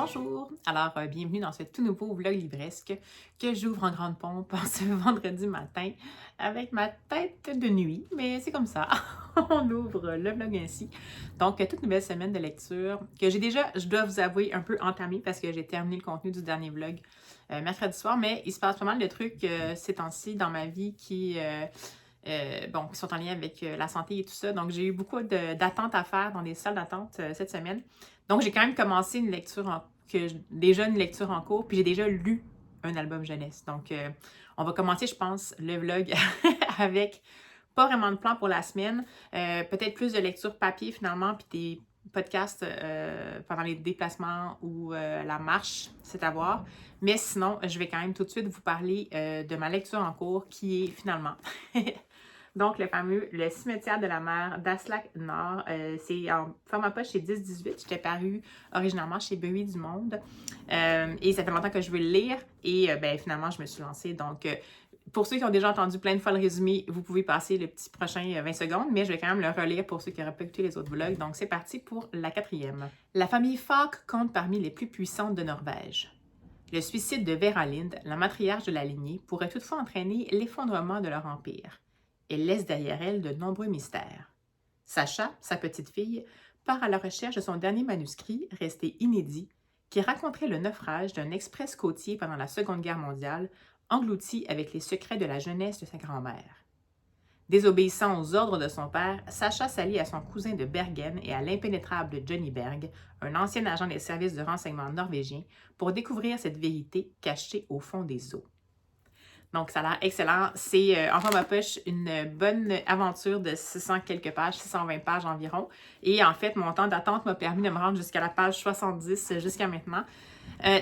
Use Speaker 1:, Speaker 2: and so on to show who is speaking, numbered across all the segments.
Speaker 1: Bonjour! Alors, bienvenue dans ce tout nouveau vlog livresque que j'ouvre en grande pompe en ce vendredi matin avec ma tête de nuit, mais c'est comme ça, on ouvre le vlog ainsi. Donc, toute nouvelle semaine de lecture que j'ai déjà, je dois vous avouer, un peu entamée parce que j'ai terminé le contenu du dernier vlog mercredi soir, mais il se passe pas mal de trucs ces temps-ci dans ma vie qui sont en lien avec la santé et tout ça. Donc, j'ai eu beaucoup d'attentes à faire dans des salles d'attente cette semaine. Donc, j'ai quand même commencé déjà une lecture en cours, puis j'ai déjà lu un album jeunesse. Donc, on va commencer, je pense, le vlog avec pas vraiment de plan pour la semaine. Peut-être plus de lecture papier finalement, puis des podcasts pendant les déplacements ou la marche, c'est à voir. Mais sinon, je vais quand même tout de suite vous parler de ma lecture en cours qui est finalement donc, le fameux Le cimetière de la mer d'Aslak Nord. C'est en format poche chez 10-18. J'étais paru originalement chez Buis du Monde. Et ça fait longtemps que je veux le lire. Et finalement, je me suis lancée. Donc, pour ceux qui ont déjà entendu plein de fois le résumé, vous pouvez passer le petit prochain 20 secondes. Mais je vais quand même le relire pour ceux qui n'auraient pas écouté les autres vlogs. Donc, c'est parti pour la 4e. La famille Falk compte parmi les plus puissantes de Norvège. Le suicide de Vera Lind, la matriarche de la lignée, pourrait toutefois entraîner l'effondrement de leur empire. Elle laisse derrière elle de nombreux mystères. Sacha, sa petite fille, part à la recherche de son dernier manuscrit, resté inédit, qui raconterait le naufrage d'un express côtier pendant la Seconde Guerre mondiale, englouti avec les secrets de la jeunesse de sa grand-mère. Désobéissant aux ordres de son père, Sacha s'allie à son cousin de Bergen et à l'impénétrable Johnny Berg, un ancien agent des services de renseignement norvégiens, pour découvrir cette vérité cachée au fond des eaux. Donc, ça a l'air excellent. C'est en format poche une bonne aventure de 600 quelques pages, 620 pages environ. Et en fait, mon temps d'attente m'a permis de me rendre jusqu'à la page 70 jusqu'à maintenant.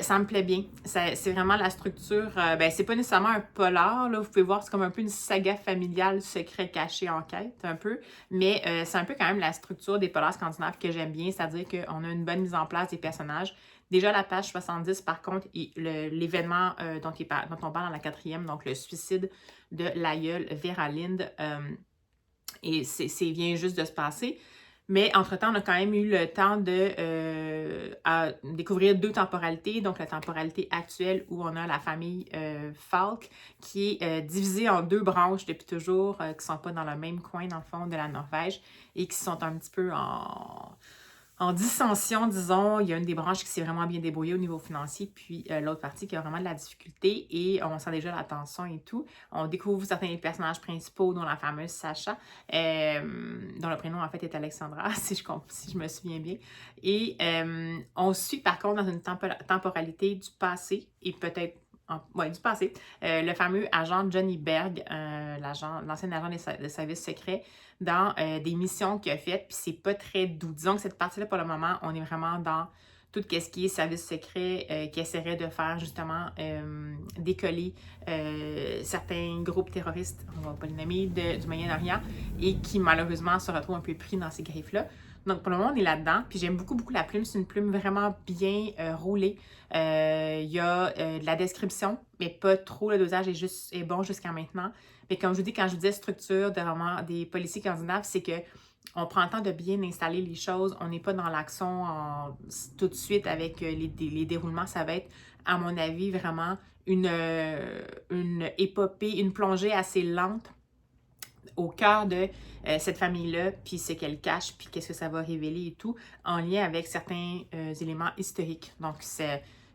Speaker 1: Ça me plaît bien. C'est vraiment la structure. C'est pas nécessairement un polar, là. Vous pouvez voir, c'est comme un peu une saga familiale, secret caché, enquête, un peu. Mais c'est un peu quand même la structure des polars scandinaves que j'aime bien, c'est-à-dire qu'on a une bonne mise en place des personnages. Déjà, la page 70, par contre, l'événement dont on parle dans la 4e, donc le suicide de l'aïeul Vera Lind, et vient juste de se passer. Mais entre-temps, on a quand même eu le temps de découvrir 2 temporalités. Donc, la temporalité actuelle où on a la famille Falk qui est divisée en 2 branches depuis toujours, qui ne sont pas dans le même coin, dans le fond, de la Norvège et qui sont un petit peu en dissension, disons. Il y a une des branches qui s'est vraiment bien débrouillée au niveau financier, puis l'autre partie qui a vraiment de la difficulté et on sent déjà la tension et tout. On découvre certains des personnages principaux, dont la fameuse Sacha, dont le prénom en fait est Alexandra, si je me souviens bien. Et on suit par contre dans une temporalité du passé et peut-être du passé, le fameux agent Johnny Berg, l'ancien agent des services secrets, dans des missions qu'il a faites, puis c'est pas très doux. Disons que cette partie-là, pour le moment, on est vraiment dans tout ce qui est service secret qui essaierait de faire justement décoller certains groupes terroristes, on va pas les nommer, du Moyen-Orient, et qui malheureusement se retrouvent un peu pris dans ces griffes-là. Donc, pour le moment, on est là-dedans. Puis j'aime beaucoup, beaucoup la plume. C'est une plume vraiment bien roulée. Il y a de la description, mais pas trop. Le dosage est bon jusqu'à maintenant. Mais comme je vous dis, quand je vous disais structure de vraiment des policiers scandinaves, c'est que on prend le temps de bien installer les choses. On n'est pas dans l'action tout de suite avec les déroulements. Ça va être, à mon avis, vraiment une épopée, une plongée assez lente au cœur de cette famille-là, puis ce qu'elle cache, puis qu'est-ce que ça va révéler et tout, en lien avec certains éléments historiques. Donc,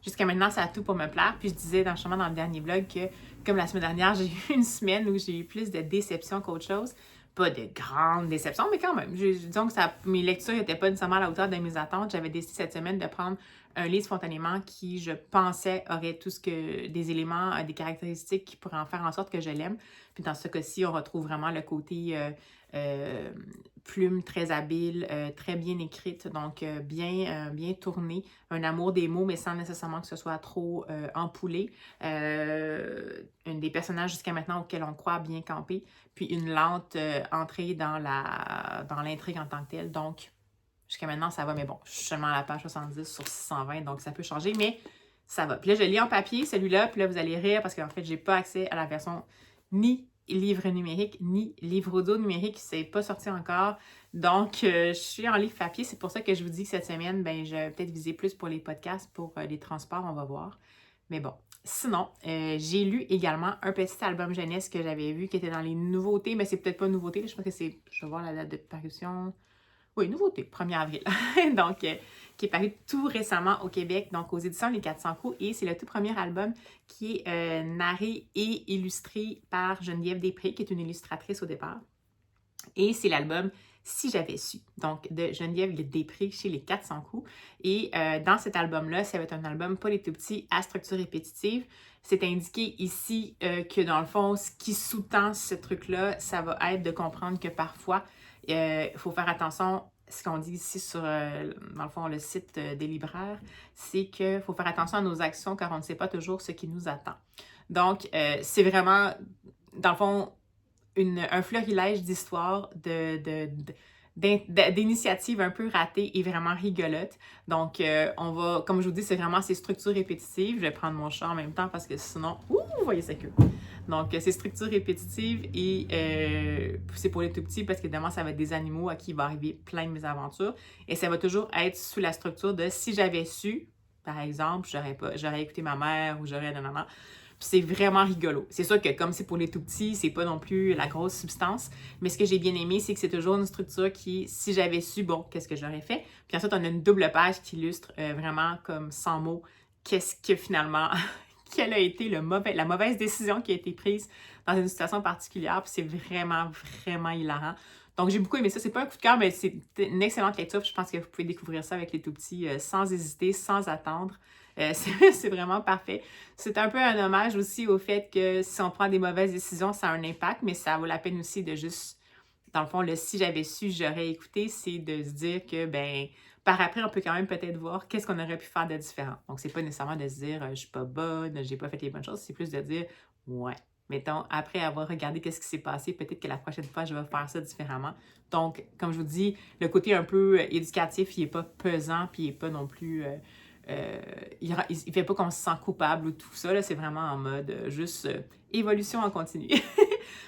Speaker 1: jusqu'à maintenant, ça a tout pour me plaire. Puis je disais justement dans le dernier vlog que, comme la semaine dernière, j'ai eu une semaine où j'ai eu plus de déceptions qu'autre chose. Pas de grandes déceptions, mais quand même. Disons que mes lectures n'étaient pas nécessairement à la hauteur de mes attentes. J'avais décidé cette semaine de prendre un livre spontanément qui, je pensais, aurait des éléments, des caractéristiques qui pourraient en faire en sorte que je l'aime. Puis dans ce cas-ci, on retrouve vraiment le côté plume très habile, très bien écrite, donc bien tournée. Un amour des mots, mais sans nécessairement que ce soit trop empoulé. Un des personnages jusqu'à maintenant auxquels on croit bien campé. Puis une lente entrée dans l'intrigue en tant que telle. Donc, jusqu'à maintenant, ça va, mais bon, je suis seulement à la page 70 sur 620, donc ça peut changer, mais ça va. Puis là, je lis en papier, celui-là, puis là, vous allez rire parce qu'en fait, j'ai pas accès à la version ni livre numérique ni livre audio numérique. C'est pas sorti encore. Donc, je suis en livre papier. C'est pour ça que je vous dis que cette semaine, ben, je vais peut-être viser plus pour les podcasts, pour les transports, on va voir. Mais bon. Sinon, j'ai lu également un petit album jeunesse que j'avais vu qui était dans les nouveautés, mais c'est peut-être pas nouveauté. Je pense que c'est, je vais voir la date de parution. Oui, nouveauté, 1er avril. Donc, qui est paru tout récemment au Québec, donc aux éditions Les 400 coups. Et c'est le tout premier album qui est narré et illustré par Geneviève Després, qui est une illustratrice au départ. Et c'est l'album Si j'avais su, donc de Geneviève Després chez Les 400 coups. Et dans cet album-là, ça va être un album pas les tout petits à structure répétitive. C'est indiqué ici que dans le fond, ce qui sous-tend ce truc-là, ça va être de comprendre que parfois, il faut faire attention. Ce qu'on dit ici sur, dans le fond, le site des libraires, c'est qu'il faut faire attention à nos actions car on ne sait pas toujours ce qui nous attend. Donc, c'est vraiment, dans le fond, un florilège d'histoires, d'initiatives un peu ratées et vraiment rigolotes. Donc, on va, comme je vous dis, c'est vraiment ces structures répétitives. Je vais prendre mon chat en même temps parce que sinon, vous voyez sa queue. Donc, ces structures répétitives et c'est pour les tout petits parce qu'évidemment, ça va être des animaux à qui il va arriver plein de mésaventures. Et ça va toujours être sous la structure de si j'avais su, par exemple, j'aurais écouté ma mère ou j'aurais nanana. C'est vraiment rigolo. C'est sûr que comme c'est pour les tout petits, c'est pas non plus la grosse substance, mais ce que j'ai bien aimé, c'est que c'est toujours une structure qui, si j'avais su, bon, qu'est-ce que j'aurais fait? Puis ensuite, on a une double page qui illustre vraiment comme 100 mots, qu'est-ce que finalement, quelle a été la mauvaise décision qui a été prise dans une situation particulière, puis c'est vraiment, vraiment hilarant. Donc, j'ai beaucoup aimé ça. C'est pas un coup de cœur, mais c'est une excellente lecture. Je pense que vous pouvez découvrir ça avec les tout petits sans hésiter, sans attendre. C'est vraiment parfait. C'est un peu un hommage aussi au fait que si on prend des mauvaises décisions, ça a un impact, mais ça vaut la peine aussi de juste, dans le fond, le si j'avais su, j'aurais écouté, c'est de se dire que, ben, par après, on peut quand même peut-être voir qu'est-ce qu'on aurait pu faire de différent. Donc, c'est pas nécessairement de se dire, je suis pas bonne, j'ai pas fait les bonnes choses, c'est plus de dire, ouais. Mettons, après avoir regardé qu'est-ce qui s'est passé, peut-être que la prochaine fois, je vais faire ça différemment. Donc, comme je vous dis, le côté un peu éducatif, il n'est pas pesant, puis il n'est pas non plus... il ne fait pas qu'on se sent coupable ou tout ça. C'est vraiment en mode juste évolution en continu.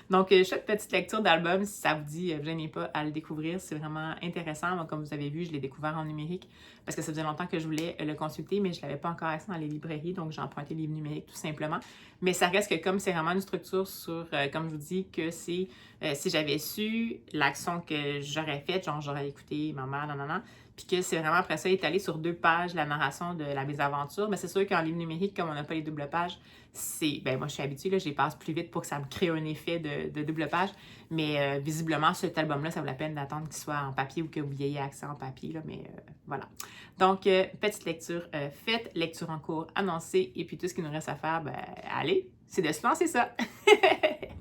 Speaker 1: Donc, chaque petite lecture d'album, si ça vous dit, ne gênez pas à le découvrir. C'est vraiment intéressant. Moi, comme vous avez vu, je l'ai découvert en numérique parce que ça faisait longtemps que je voulais le consulter, mais je ne l'avais pas encore accès dans les librairies, donc j'ai emprunté les livres numériques tout simplement. Mais ça reste que comme c'est vraiment une structure sur, comme je vous dis, que c'est si j'avais su l'action que j'aurais faite, genre j'aurais écouté ma mère, nanana, puis que c'est vraiment après ça étalé sur 2 pages la narration de la mésaventure. Mais c'est sûr qu'en livre numérique, comme on n'a pas les doubles pages, c'est. Ben moi, je suis habituée, là, je les passe plus vite pour que ça me crée un effet de double page. Mais visiblement, cet album-là, ça vaut la peine d'attendre qu'il soit en papier ou que vous ayez accès en papier. Là, mais voilà. Donc, petite lecture faite, lecture en cours annoncée. Et puis tout ce qu'il nous reste à faire, ben allez, c'est de se lancer ça.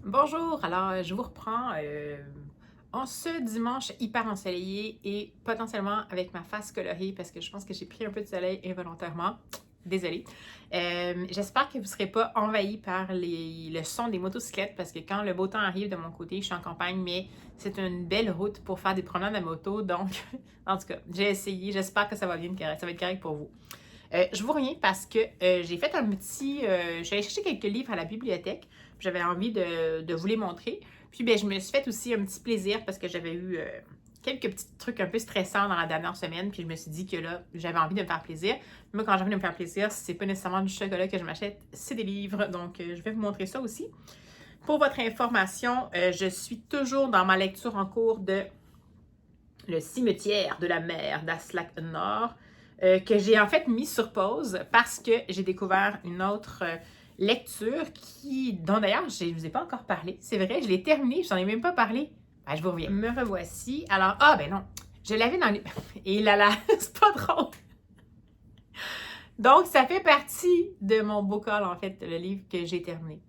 Speaker 1: Bonjour, alors je vous reprends. En ce dimanche hyper ensoleillé et potentiellement avec ma face colorée parce que je pense que j'ai pris un peu de soleil involontairement. Désolée. J'espère que vous ne serez pas envahis par le son des motocyclettes parce que quand le beau temps arrive de mon côté, je suis en campagne, mais c'est une belle route pour faire des promenades à moto. Donc, en tout cas, j'ai essayé. J'espère que ça va bien correct. Ça va être correct pour vous. Je vous reviens parce que j'ai fait un petit... j'allais chercher quelques livres à la bibliothèque. J'avais envie de vous les montrer. Puis, ben, je me suis fait aussi un petit plaisir parce que j'avais eu quelques petits trucs un peu stressants dans la dernière semaine. Puis, je me suis dit que là, j'avais envie de me faire plaisir. Moi, quand j'ai envie de me faire plaisir, c'est pas nécessairement du chocolat que je m'achète, c'est des livres. Donc, je vais vous montrer ça aussi. Pour votre information, je suis toujours dans ma lecture en cours de Le cimetière de la mer d'Aslak Nord, que j'ai en fait mis sur pause parce que j'ai découvert une autre lecture dont d'ailleurs je ne vous ai pas encore parlé. C'est vrai, je l'ai terminée, je n'en ai même pas parlé. Ben, je vous reviens. Me revoici. Alors, ben non, je l'avais dans les... Et là, c'est pas drôle. Donc, ça fait partie de mon bocal, en fait, le livre que j'ai terminé.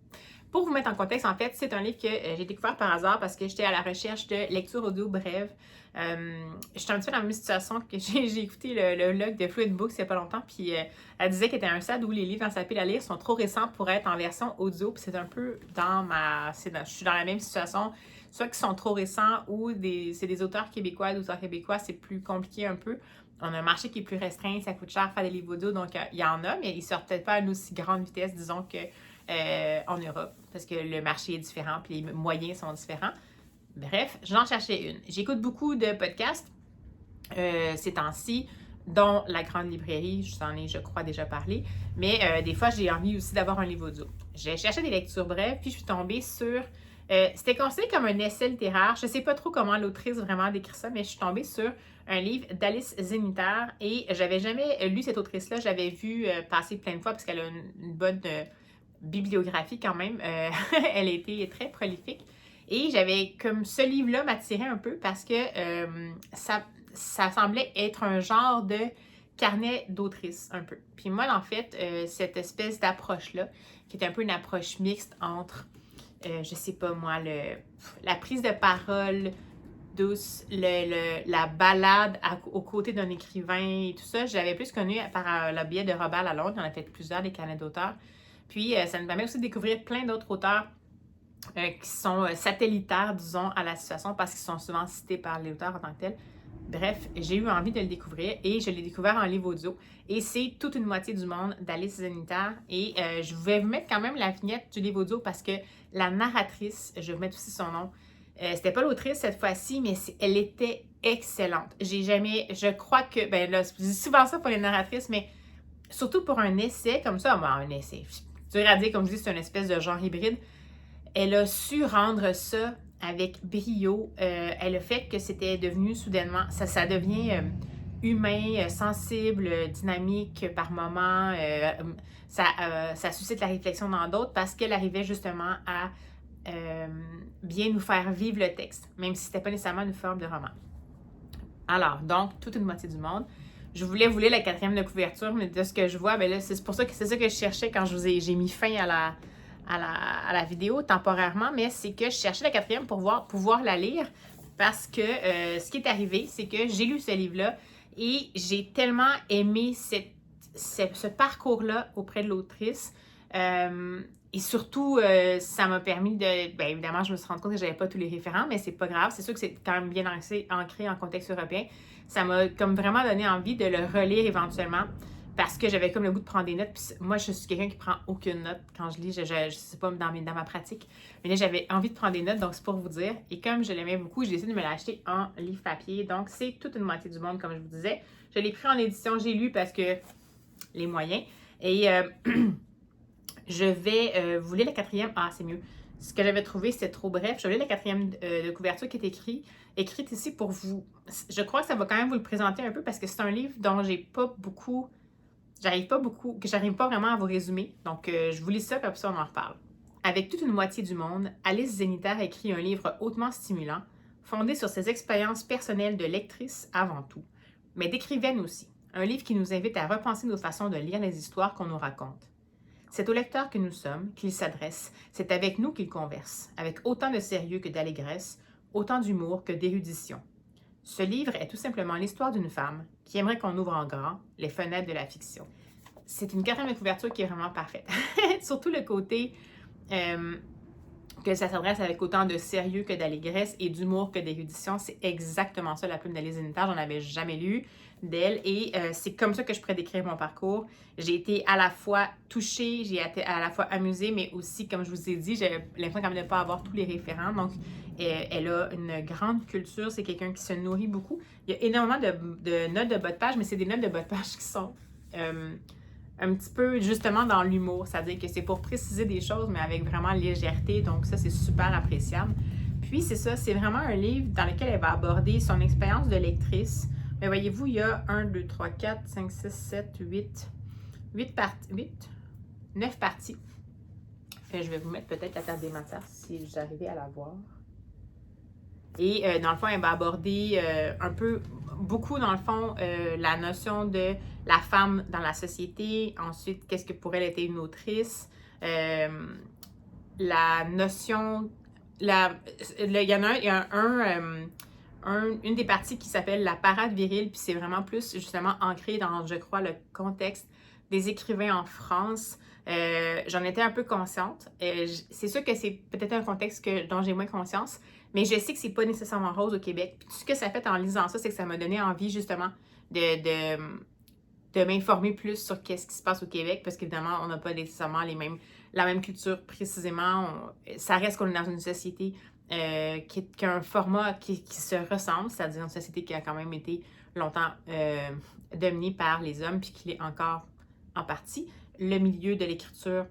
Speaker 1: Pour vous mettre en contexte, en fait, c'est un livre que j'ai découvert par hasard parce que j'étais à la recherche de lecture audio brève. J'étais un petit peu dans la même situation que j'ai écouté le vlog de Fluid Books il n'y a pas longtemps, puis elle disait qu'elle était à un stade où les livres dans sa pile à lire sont trop récents pour être en version audio, puis c'est un peu je suis dans la même situation, soit qui sont trop récents ou c'est des auteurs québécois, c'est plus compliqué un peu. On a un marché qui est plus restreint, ça coûte cher faire des livres audio, donc il y en a, mais ils ne sortent peut-être pas à une aussi grande vitesse, disons, que en Europe, parce que le marché est différent, puis les moyens sont différents. Bref, j'en cherchais une. J'écoute beaucoup de podcasts ces temps-ci, dont La Grande Librairie, je t'en ai, je crois, déjà parlé, mais des fois, j'ai envie aussi d'avoir un livre audio. J'ai cherché des lectures brèves, puis je suis tombée sur... c'était considéré comme un essai littéraire. Je ne sais pas trop comment l'autrice vraiment décrit ça, mais je suis tombée sur un livre d'Alice Zeniter et j'avais jamais lu cette autrice-là. Je l'avais vue passer plein de fois parce qu'elle a une bonne bibliographie quand même. Elle a été très prolifique. Et j'avais comme ce livre-là m'attirait un peu parce que ça semblait être un genre de carnet d'autrice un peu. Puis moi, en fait, cette espèce d'approche-là, qui est un peu une approche mixte entre, je sais pas moi, la prise de parole douce, la balade aux côtés d'un écrivain et tout ça, je l'avais plus connu par le biais de Robert Lalonde. Il en a fait plusieurs des carnets d'auteurs. Puis ça nous permet aussi de découvrir plein d'autres auteurs qui sont satellitaires, disons, à la situation parce qu'ils sont souvent cités par les auteurs en tant que tels. Bref, j'ai eu envie de le découvrir et je l'ai découvert en livre audio. Et c'est Toute une moitié du monde d'Alice Zeniter. Et je vais vous mettre quand même la vignette du livre audio parce que la narratrice, je vais vous mettre aussi son nom, c'était pas l'autrice cette fois-ci, mais elle était excellente. Je crois que, ben là, je dis souvent ça pour les narratrices, mais surtout pour un essai comme ça, un essai, c'est dur à dire, comme je dis, c'est une espèce de genre hybride. Elle a su rendre ça avec brio. Elle a fait que c'était devenu soudainement, ça devient humain, sensible, dynamique par moments. Ça suscite la réflexion dans d'autres parce qu'elle arrivait justement à bien nous faire vivre le texte, même si c'était pas nécessairement une forme de roman. Alors, donc, Toute une moitié du monde. Je voulais vous lire la 4e de couverture, mais de ce que je vois, ben là, c'est pour ça que c'est ça que je cherchais quand j'ai mis fin à la vidéo temporairement, mais c'est que je cherchais la 4e pour pouvoir la lire parce que ce qui est arrivé, c'est que j'ai lu ce livre-là et j'ai tellement aimé ce parcours-là auprès de l'autrice. Et surtout, ça m'a permis de... Bien évidemment, je me suis rendu compte que je n'avais pas tous les référents, mais c'est pas grave. C'est sûr que c'est quand même bien ancré en contexte européen. Ça m'a comme vraiment donné envie de le relire éventuellement parce que j'avais comme le goût de prendre des notes. Puis moi, je suis quelqu'un qui prend aucune note quand je lis. Je sais pas dans ma pratique. Mais là, j'avais envie de prendre des notes, donc c'est pour vous dire. Et comme je l'aimais beaucoup, j'ai décidé de me l'acheter en livre papier. Donc, c'est Toute une moitié du monde, comme je vous disais. Je l'ai pris en édition, j'ai lu parce que les moyens. Et... je vais vous lire la 4e. Ah, c'est mieux. Ce que j'avais trouvé, c'est trop bref. Je vais lire la 4e de couverture qui est écrite ici pour vous. Je crois que ça va quand même vous le présenter un peu parce que c'est un livre dont j'arrive pas vraiment à vous résumer. Donc, je vous lis ça, puis après ça, on en reparle. Avec toute une moitié du monde, Alice Zeniter a écrit un livre hautement stimulant, fondé sur ses expériences personnelles de lectrice avant tout, mais d'écrivaine aussi. Un livre qui nous invite à repenser nos façons de lire les histoires qu'on nous raconte. C'est au lecteur que nous sommes qu'il s'adresse, c'est avec nous qu'il converse, avec autant de sérieux que d'allégresse, autant d'humour que d'érudition. Ce livre est tout simplement l'histoire d'une femme qui aimerait qu'on ouvre en grand les fenêtres de la fiction. C'est une 4e de couverture qui est vraiment parfaite. Surtout le côté que ça s'adresse avec autant de sérieux que d'allégresse et d'humour que d'érudition. C'est exactement ça, la plume d'Alice Zeniter. J'en avais jamais lu d'elle et c'est comme ça que je pourrais décrire mon parcours. J'ai été à la fois touchée, j'ai été à la fois amusée, mais aussi, comme je vous ai dit, j'avais l'impression quand même de ne pas avoir tous les référents. Donc, elle a une grande culture, c'est quelqu'un qui se nourrit beaucoup. Il y a énormément de notes de bas de page, mais c'est des notes de bas de page qui sont un petit peu justement dans l'humour, c'est-à-dire que c'est pour préciser des choses, mais avec vraiment légèreté, donc ça, c'est super appréciable. Puis, c'est ça, c'est vraiment un livre dans lequel elle va aborder son expérience de lectrice. Mais voyez-vous, il y a 1, 2, 3, 4, 5, 6, 7, 9 parties. Je vais vous mettre peut-être la table des matières si j'arrivais à la voir. Et dans le fond, elle va aborder beaucoup dans le fond, la notion de la femme dans la société. Ensuite, qu'est-ce que pour elle était une autrice. La notion... il y a une des parties qui s'appelle la parade virile, puis c'est vraiment plus justement ancré dans, je crois, le contexte des écrivains en France. J'en étais un peu consciente. C'est sûr que c'est peut-être un contexte dont j'ai moins conscience, mais je sais que c'est pas nécessairement rose au Québec. Puis tout ce que ça fait en lisant ça, c'est que ça m'a donné envie justement de m'informer plus sur qu'est-ce qui se passe au Québec, parce qu'évidemment, on n'a pas nécessairement les mêmes la même culture précisément. Ça reste qu'on est dans une société qui a un format qui se ressemble, c'est-à-dire une société qui a quand même été longtemps dominée par les hommes, puis qui l'est encore en partie. Le milieu de l'écriture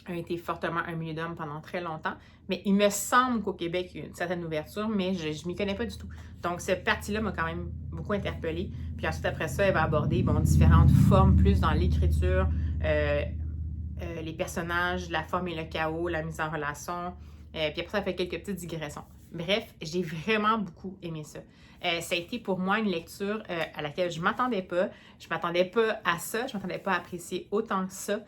Speaker 1: a été fortement un milieu d'hommes pendant très longtemps, mais il me semble qu'au Québec, il y a une certaine ouverture, mais je ne m'y connais pas du tout. Donc, cette partie-là m'a quand même beaucoup interpellée. Puis ensuite, après ça, elle va aborder différentes formes, plus dans l'écriture, les personnages, la forme et le chaos, la mise en relation. Puis après, ça fait quelques petites digressions. Bref, j'ai vraiment beaucoup aimé ça. Ça a été pour moi une lecture à laquelle je ne m'attendais pas. Je ne m'attendais pas à ça. Je ne m'attendais pas à apprécier autant que ça.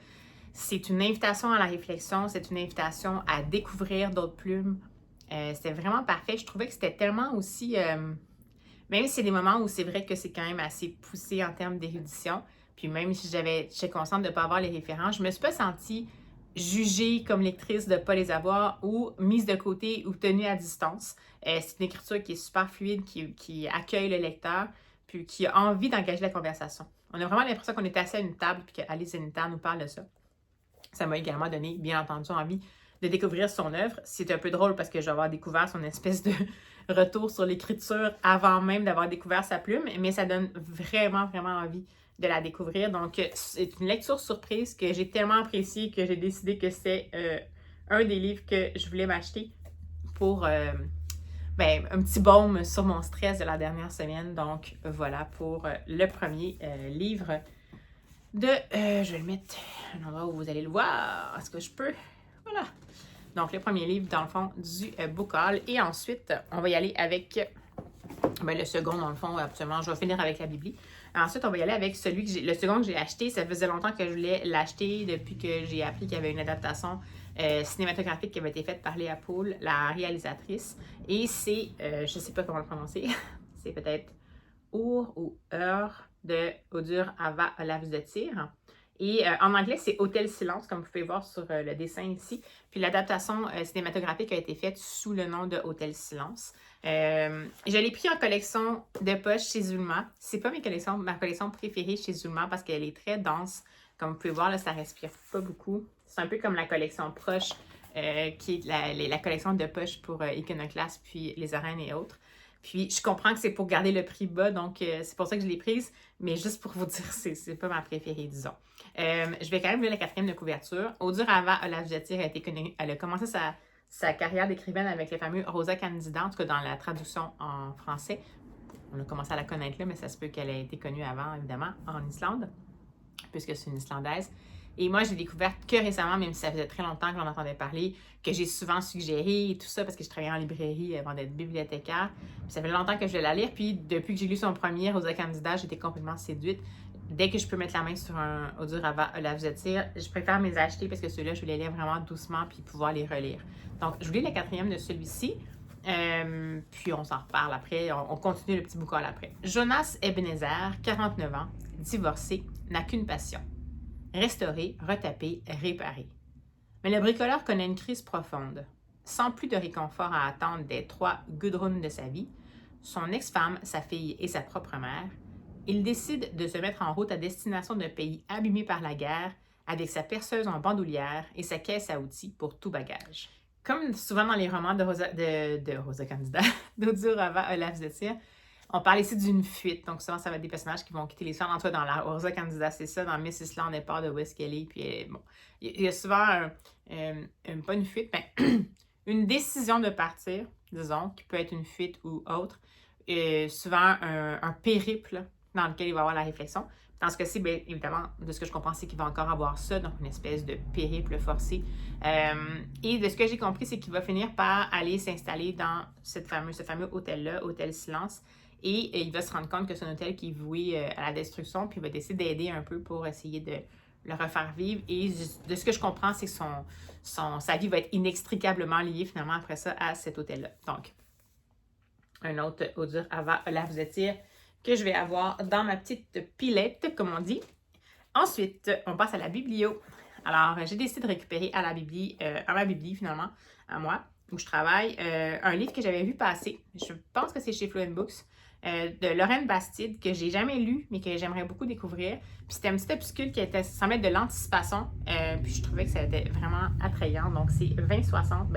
Speaker 1: C'est une invitation à la réflexion. C'est une invitation à découvrir d'autres plumes. C'était vraiment parfait. Je trouvais que c'était tellement aussi... même si c'est des moments où c'est vrai que c'est quand même assez poussé en termes d'érudition, puis même si j'étais consciente de ne pas avoir les références, je ne me suis pas sentie jugée comme lectrice de ne pas les avoir ou mise de côté ou tenue à distance. C'est une écriture qui est super fluide, qui accueille le lecteur, puis qui a envie d'engager la conversation. On a vraiment l'impression qu'on est assis à une table puis qu'Alice Zenita nous parle de ça. Ça m'a également donné, bien entendu, envie de découvrir son œuvre. C'est un peu drôle parce que je vais avoir découvert son espèce de retour sur l'écriture avant même d'avoir découvert sa plume, mais ça donne vraiment, vraiment envie de la découvrir. Donc, c'est une lecture surprise que j'ai tellement appréciée que j'ai décidé que c'est un des livres que je voulais m'acheter pour un petit baume sur mon stress de la dernière semaine. Donc, voilà pour le premier livre de... je vais le mettre à un endroit où vous allez le voir. Est-ce que je peux? Voilà. Donc, le premier livre, dans le fond, du Book Haul. Et ensuite, on va y aller avec le second, dans le fond, absolument. Je vais finir avec la Bibli. Ensuite, on va y aller avec le second que j'ai acheté. Ça faisait longtemps que je voulais l'acheter depuis que j'ai appris qu'il y avait une adaptation cinématographique qui avait été faite par Léa Poul, la réalisatrice. Et c'est, je ne sais pas comment le prononcer, c'est peut-être Our ou Heur de Odur Ava Olav de Tir. Et en anglais, c'est Hôtel Silence, comme vous pouvez voir sur le dessin ici. Puis l'adaptation cinématographique a été faite sous le nom de Hôtel Silence. Je l'ai pris en collection de poche chez Zulma. C'est pas ma collection préférée chez Zulma parce qu'elle est très dense. Comme vous pouvez voir, là, ça respire pas beaucoup. C'est un peu comme la collection Proche, qui est la collection de poche pour Iconoclast, puis Les Arènes et autres. Puis, je comprends que c'est pour garder le prix bas, donc c'est pour ça que je l'ai prise. Mais juste pour vous dire, c'est pas ma préférée, disons. Je vais quand même lire la quatrième de couverture. Odur Ava Olav de Tir elle a commencé sa carrière d'écrivaine avec le fameux Rosa Candida, en tout cas dans la traduction en français. On a commencé à la connaître là, mais ça se peut qu'elle ait été connue avant, évidemment, en Islande, puisque c'est une Islandaise. Et moi, j'ai découvert que récemment, même si ça faisait très longtemps que j'en entendais parler, que j'ai souvent suggéré et tout ça, parce que je travaillais en librairie avant d'être bibliothécaire. Puis ça fait longtemps que je voulais la lire. Puis depuis que j'ai lu son premier, Rosa Candida, j'étais complètement séduite. Dès que je peux mettre la main sur un Odur Ava Olav de Tir, je préfère me les acheter parce que ceux-là, je vais les lire vraiment doucement puis pouvoir les relire. Donc, je vous lis la quatrième de celui-ci. Puis on s'en reparle après. On continue le petit Book Haul après. Jonas Ebenezer, 49 ans, divorcé, n'a qu'une passion. Restaurer, retaper, réparer. Mais le bricoleur connaît une crise profonde. Sans plus de réconfort à attendre des 3 Gudrun de sa vie, son ex-femme, sa fille et sa propre mère, il décide de se mettre en route à destination d'un pays abîmé par la guerre avec sa perceuse en bandoulière et sa caisse à outils pour tout bagage. Comme souvent dans les romans de Rosa Candida, d'Odur Ava Olav de Tir, on parle ici d'une fuite. Donc, souvent, ça va être des personnages qui vont quitter les soins. En tout cas, dans la Rosa Candida, c'est ça. Dans Miss Island, elle part de où est-ce qu'elle est. Puis, bon, il y a souvent, pas une fuite, mais une décision de partir, disons, qui peut être une fuite ou autre. Souvent, un périple dans lequel il va avoir la réflexion. Dans ce cas-ci, bien évidemment, de ce que je comprends, c'est qu'il va encore avoir ça, donc une espèce de périple forcé. Et de ce que j'ai compris, c'est qu'il va finir par aller s'installer dans ce fameux hôtel-là, Hôtel Silence. Et il va se rendre compte que c'est un hôtel qui est voué à la destruction, puis il va décider d'aider un peu pour essayer de le refaire vivre. Et de ce que je comprends, c'est que sa vie va être inextricablement liée finalement après ça à cet hôtel-là. Donc, un autre Odur Ava Olav de Tir que je vais avoir dans ma petite pilette, comme on dit. Ensuite, on passe à la biblio. Alors, j'ai décidé de récupérer à ma bibli finalement, à moi, où je travaille, un livre que j'avais vu passer. Je pense que c'est chez Fluent Books. de Lorraine Bastide, que j'ai jamais lu, mais que j'aimerais beaucoup découvrir. Puis c'était un petit opuscule qui semblait être de l'anticipation, puis je trouvais que ça était vraiment attrayant. Donc c'est 2060,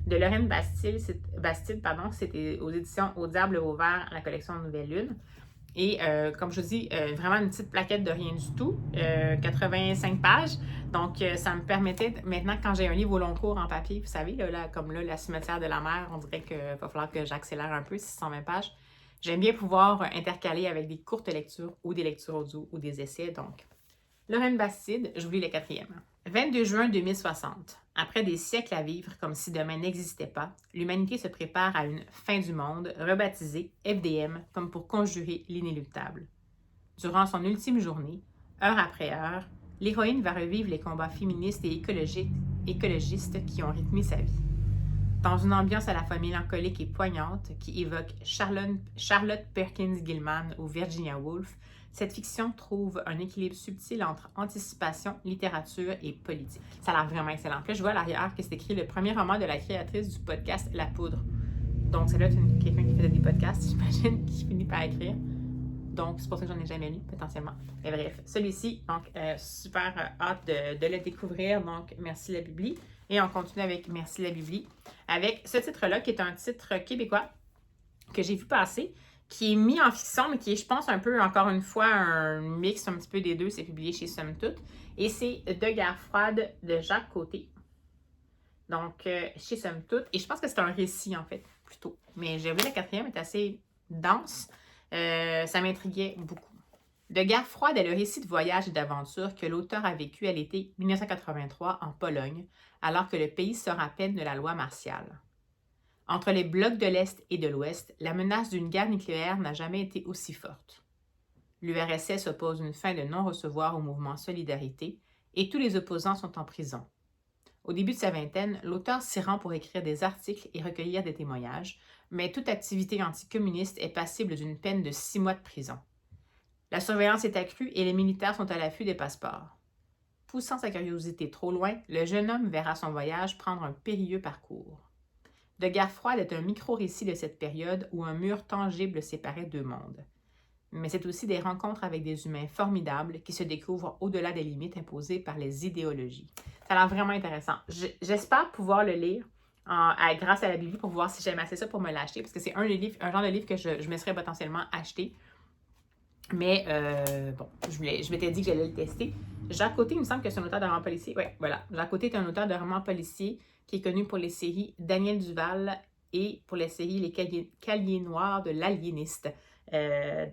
Speaker 1: de Lorraine Bastide, c'était aux éditions Au Diable Vauvert, la collection Nouvelle Lune. Et comme je vous dis, vraiment une petite plaquette de rien du tout, 85 pages. Donc, ça me permettait, maintenant, quand j'ai un livre au long cours en papier, vous savez, comme là, La cimetière de la mer, on dirait qu'il va falloir que j'accélère un peu, 620 pages. J'aime bien pouvoir intercaler avec des courtes lectures ou des lectures audio ou des essais. Donc, Lorraine Bastide, je vous lis le 4e. 22 juin 2060. Après des siècles à vivre comme si demain n'existait pas, l'humanité se prépare à une fin du monde, rebaptisée FDM, comme pour conjurer l'inéluctable. Durant son ultime journée, heure après heure, l'héroïne va revivre les combats féministes et écologistes qui ont rythmé sa vie. Dans une ambiance à la fois mélancolique et poignante qui évoque Charlotte Perkins Gilman ou Virginia Woolf, cette fiction trouve un équilibre subtil entre anticipation, littérature et politique. Ça a l'air vraiment excellent. Puis là, je vois à l'arrière que c'est écrit le premier roman de la créatrice du podcast La Poudre. Donc, c'est là quelqu'un qui faisait des podcasts, j'imagine, qui finit par écrire. Donc, c'est pour ça que j'en ai jamais lu, potentiellement. Mais bref, celui-ci, donc, super hâte de le découvrir. Donc, merci la Bibli. Et on continue avec Merci la Bibli, avec ce titre-là, qui est un titre québécois que j'ai vu passer, qui est mis en fiction, mais qui est, je pense, un peu, encore une fois, un mix un petit peu des deux. C'est publié chez Somme Toute. Et c'est De guerre froide de Jacques Côté. Donc, chez Somme Toute. Et je pense que c'est un récit, en fait, plutôt. Mais j'ai vu la 4e, est assez dense. Ça m'intriguait beaucoup. De guerre froide est le récit de voyage et d'aventure que l'auteur a vécu à l'été 1983 en Pologne, alors que le pays sort à peine de la loi martiale. Entre les blocs de l'Est et de l'Ouest, la menace d'une guerre nucléaire n'a jamais été aussi forte. L'URSS oppose une fin de non-recevoir au mouvement Solidarité et tous les opposants sont en prison. Au début de sa vingtaine, l'auteur s'y rend pour écrire des articles et recueillir des témoignages, mais toute activité anticommuniste est passible d'une peine de 6 mois de prison. La surveillance est accrue et les militaires sont à l'affût des passeports. Poussant sa curiosité trop loin, le jeune homme verra son voyage prendre un périlleux parcours. De guerre froide est un micro-récit de cette période où un mur tangible séparait deux mondes. Mais c'est aussi des rencontres avec des humains formidables qui se découvrent au-delà des limites imposées par les idéologies. Ça a l'air vraiment intéressant. J'espère pouvoir le lire grâce à la Bible pour voir si j'aime assez ça pour me l'acheter, parce que c'est un genre de livre que je me serais potentiellement acheté. Mais bon, je m'étais dit que j'allais le tester. Jacques Côté, il me semble que c'est un auteur de romans policiers. Oui, voilà. Jacques Côté est un auteur de romans policiers qui est connu pour les séries Daniel Duval et pour les séries Les Caliers Noirs de l'Aliéniste.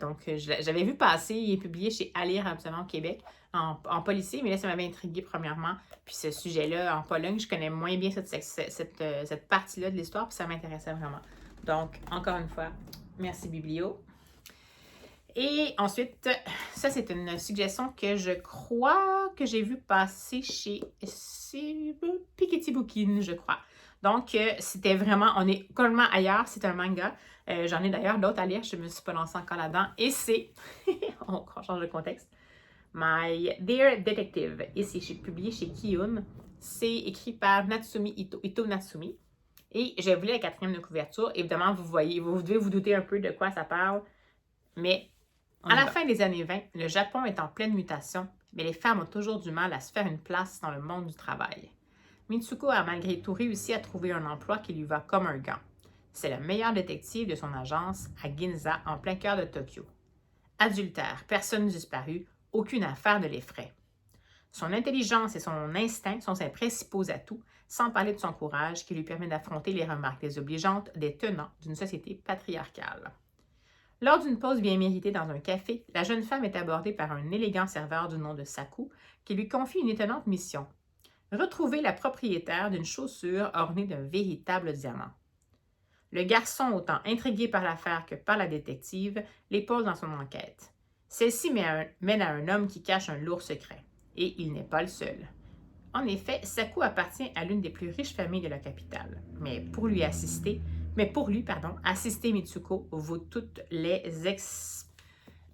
Speaker 1: Donc, j'avais vu passer, il est publié chez À lire absolument au Québec en policier, mais là, ça m'avait intrigué premièrement. Puis ce sujet-là, en Pologne, je connais moins bien cette partie-là de l'histoire, puis ça m'intéressait vraiment. Donc, encore une fois, merci Biblio. Et ensuite, ça c'est une suggestion que je crois que j'ai vu passer chez Piketty Bookin, je crois. Donc, c'était vraiment, on est complètement ailleurs, c'est un manga. J'en ai d'ailleurs d'autres à lire, je ne me suis pas lancée encore là-dedans. Et c'est, on change de contexte, My Dear Detective. Et c'est publié chez Kiyun. C'est écrit par Ito Natsumi. Et j'ai voulu la 4e de couverture. Évidemment, vous devez vous douter un peu de quoi ça parle. Mais à la fin des années 20, le Japon est en pleine mutation, mais les femmes ont toujours du mal à se faire une place dans le monde du travail. Mitsuko a malgré tout réussi à trouver un emploi qui lui va comme un gant. C'est la meilleure détective de son agence à Ginza, en plein cœur de Tokyo. Adultère, personne disparue, aucune affaire ne l'effraie. Son intelligence et son instinct sont ses principaux atouts, sans parler de son courage qui lui permet d'affronter les remarques désobligeantes des tenants d'une société patriarcale. Lors d'une pause bien méritée dans un café, la jeune femme est abordée par un élégant serveur du nom de Saku qui lui confie une étonnante mission. Retrouver la propriétaire d'une chaussure ornée d'un véritable diamant. Le garçon, autant intrigué par l'affaire que par la détective, l'épaule dans son enquête. Celle-ci mène à un homme qui cache un lourd secret. Et il n'est pas le seul. En effet, Saku appartient à l'une des plus riches familles de la capitale. Mais pour lui, assister Mitsuko vaut toutes les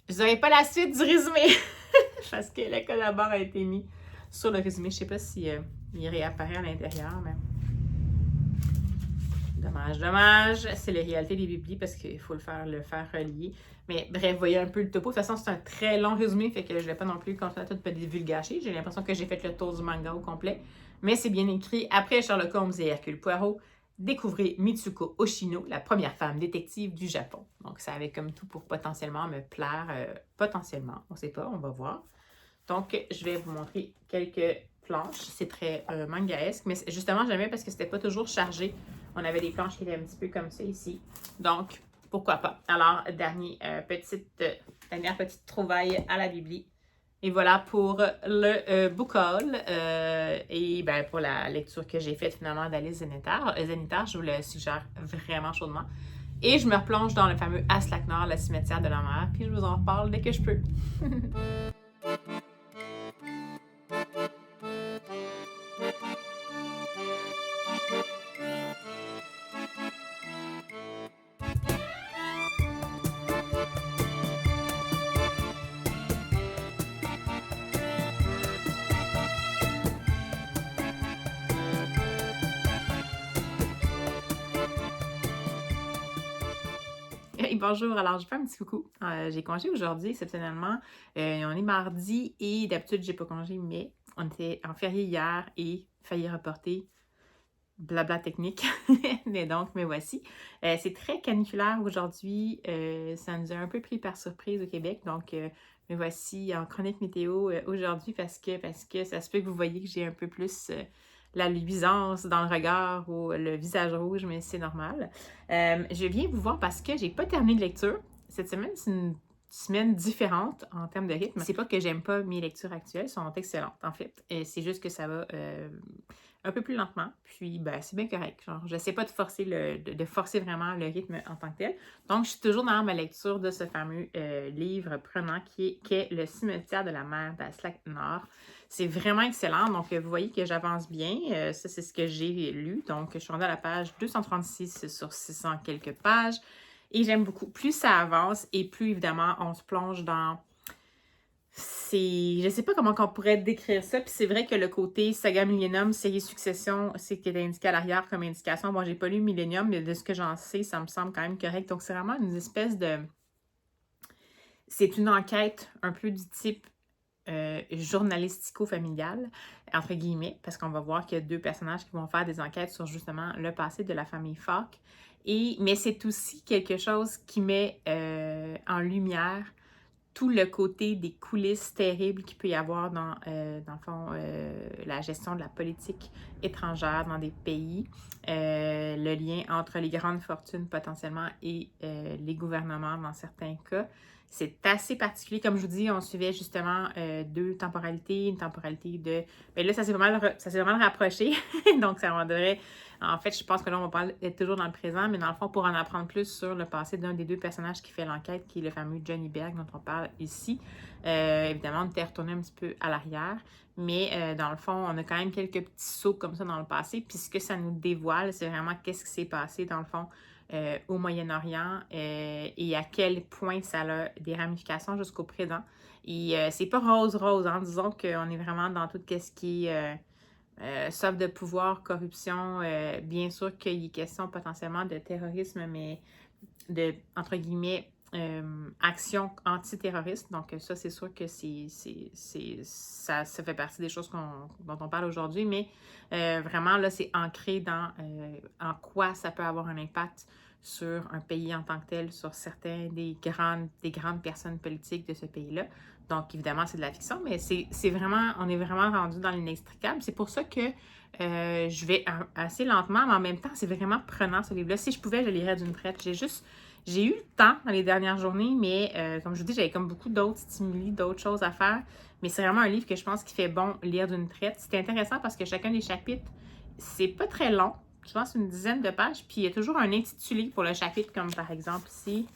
Speaker 1: Je n'aurai pas la suite du résumé parce que le code à barre a été mis sur le résumé. Je ne sais pas si il réapparaît à l'intérieur, mais Dommage, dommage. C'est la réalité des biblis parce qu'il faut le faire relier. Mais bref, voyez un peu le topo. De toute façon, c'est un très long résumé, fait que je vais pas non plus continuer à tout divulgacher. J'ai l'impression que j'ai fait le tour du manga au complet. Mais c'est bien écrit. Après Sherlock Holmes et Hercule Poirot, découvrez Mitsuko Oshino, la première femme détective du Japon. Donc, ça avait comme tout pour potentiellement me plaire. Potentiellement, on sait pas, on va voir. Donc, je vais vous montrer quelques planches. C'est très mangaesque, mais justement, j'aimais parce que c'était pas toujours chargé. On avait des planches qui étaient un petit peu comme ça ici. Donc, pourquoi pas. Alors, dernière petite trouvaille à la Bibli. Et voilà pour le book haul et ben, pour la lecture que j'ai faite finalement d'Alice Zenitar. Zenitar, je vous le suggère vraiment chaudement. Et je me replonge dans le fameux Aslak Nord, le cimetière de la mer, puis je vous en reparle dès que je peux. Hey, bonjour, alors je fais un petit coucou. J'ai congé aujourd'hui, exceptionnellement. On est mardi et d'habitude, j'ai pas congé, mais on était en férié hier et failli reporter. Blabla technique. Mais voici. C'est très caniculaire aujourd'hui. Ça nous a un peu pris par surprise au Québec. Donc, me voici en chronique météo aujourd'hui parce que ça se peut que vous voyez que j'ai un peu plus la luisance dans le regard ou le visage rouge, mais c'est normal. Je viens vous voir parce que j'ai pas terminé de lecture. Cette semaine, c'est une semaine différente en termes de rythme. C'est pas que j'aime pas mes lectures actuelles, elles sont excellentes en fait. C'est juste que ça va un peu plus lentement, puis ben, c'est bien correct. Genre, je sais pas de forcer vraiment le rythme en tant que tel. Donc, je suis toujours dans ma lecture de ce fameux livre prenant qui est Le cimetière de la mer d'Aslak Nord. C'est vraiment excellent. Donc, vous voyez que j'avance bien. Ça, c'est ce que j'ai lu. Donc, je suis rendue à la page 236 sur 600 quelques pages. Et j'aime beaucoup. Plus ça avance et plus, évidemment, on se plonge dans... Je sais pas comment on pourrait décrire ça, puis c'est vrai que le côté saga Millennium, série Succession, c'est ce qui est indiqué à l'arrière comme indication. Bon, j'ai pas lu Millennium, mais de ce que j'en sais, ça me semble quand même correct. Donc, c'est vraiment une espèce de... C'est une enquête un peu du type journalistico-familial, entre guillemets, parce qu'on va voir qu'il y a deux personnages qui vont faire des enquêtes sur justement le passé de la famille Falk. Mais c'est aussi quelque chose qui met en lumière tout le côté des coulisses terribles qu'il peut y avoir dans le fond, la gestion de la politique étrangère dans des pays, le lien entre les grandes fortunes potentiellement et les gouvernements dans certains cas. C'est assez particulier. Comme je vous dis, on suivait justement deux temporalités, une temporalité de... Mais là, ça s'est vraiment rapproché. Donc, ça devrait... En fait, je pense que là, on va parler être toujours dans le présent, mais dans le fond, pour en apprendre plus sur le passé d'un des deux personnages qui fait l'enquête, qui est le fameux Johnny Berg dont on parle ici. Évidemment, on était retourné un petit peu à l'arrière, mais dans le fond, on a quand même quelques petits sauts comme ça dans le passé, puis ce que ça nous dévoile, c'est vraiment qu'est-ce qui s'est passé, dans le fond, au Moyen-Orient et à quel point ça a des ramifications jusqu'au présent. Et c'est pas rose-rose, hein? Disons qu'on est vraiment dans tout ce qui est... sauf de pouvoir, corruption, bien sûr qu'il y ait question potentiellement de terrorisme, mais de, entre guillemets, action antiterroriste. Donc ça, c'est sûr que ça fait partie des choses dont on parle aujourd'hui, mais vraiment, là, c'est ancré dans en quoi ça peut avoir un impact sur un pays en tant que tel, sur certains des grandes personnes politiques de ce pays-là. Donc, évidemment, c'est de la fiction, mais on est vraiment rendu dans l'inextricable. C'est pour ça que je vais assez lentement, mais en même temps, c'est vraiment prenant ce livre-là. Si je pouvais, je lirais d'une traite. J'ai eu le temps dans les dernières journées, mais comme je vous dis, j'avais comme beaucoup d'autres stimuli, d'autres choses à faire. Mais c'est vraiment un livre que je pense qu'il fait bon lire d'une traite. C'est intéressant parce que chacun des chapitres, c'est pas très long. Je pense une dizaine de pages. Puis il y a toujours un intitulé pour le chapitre, comme par exemple ici.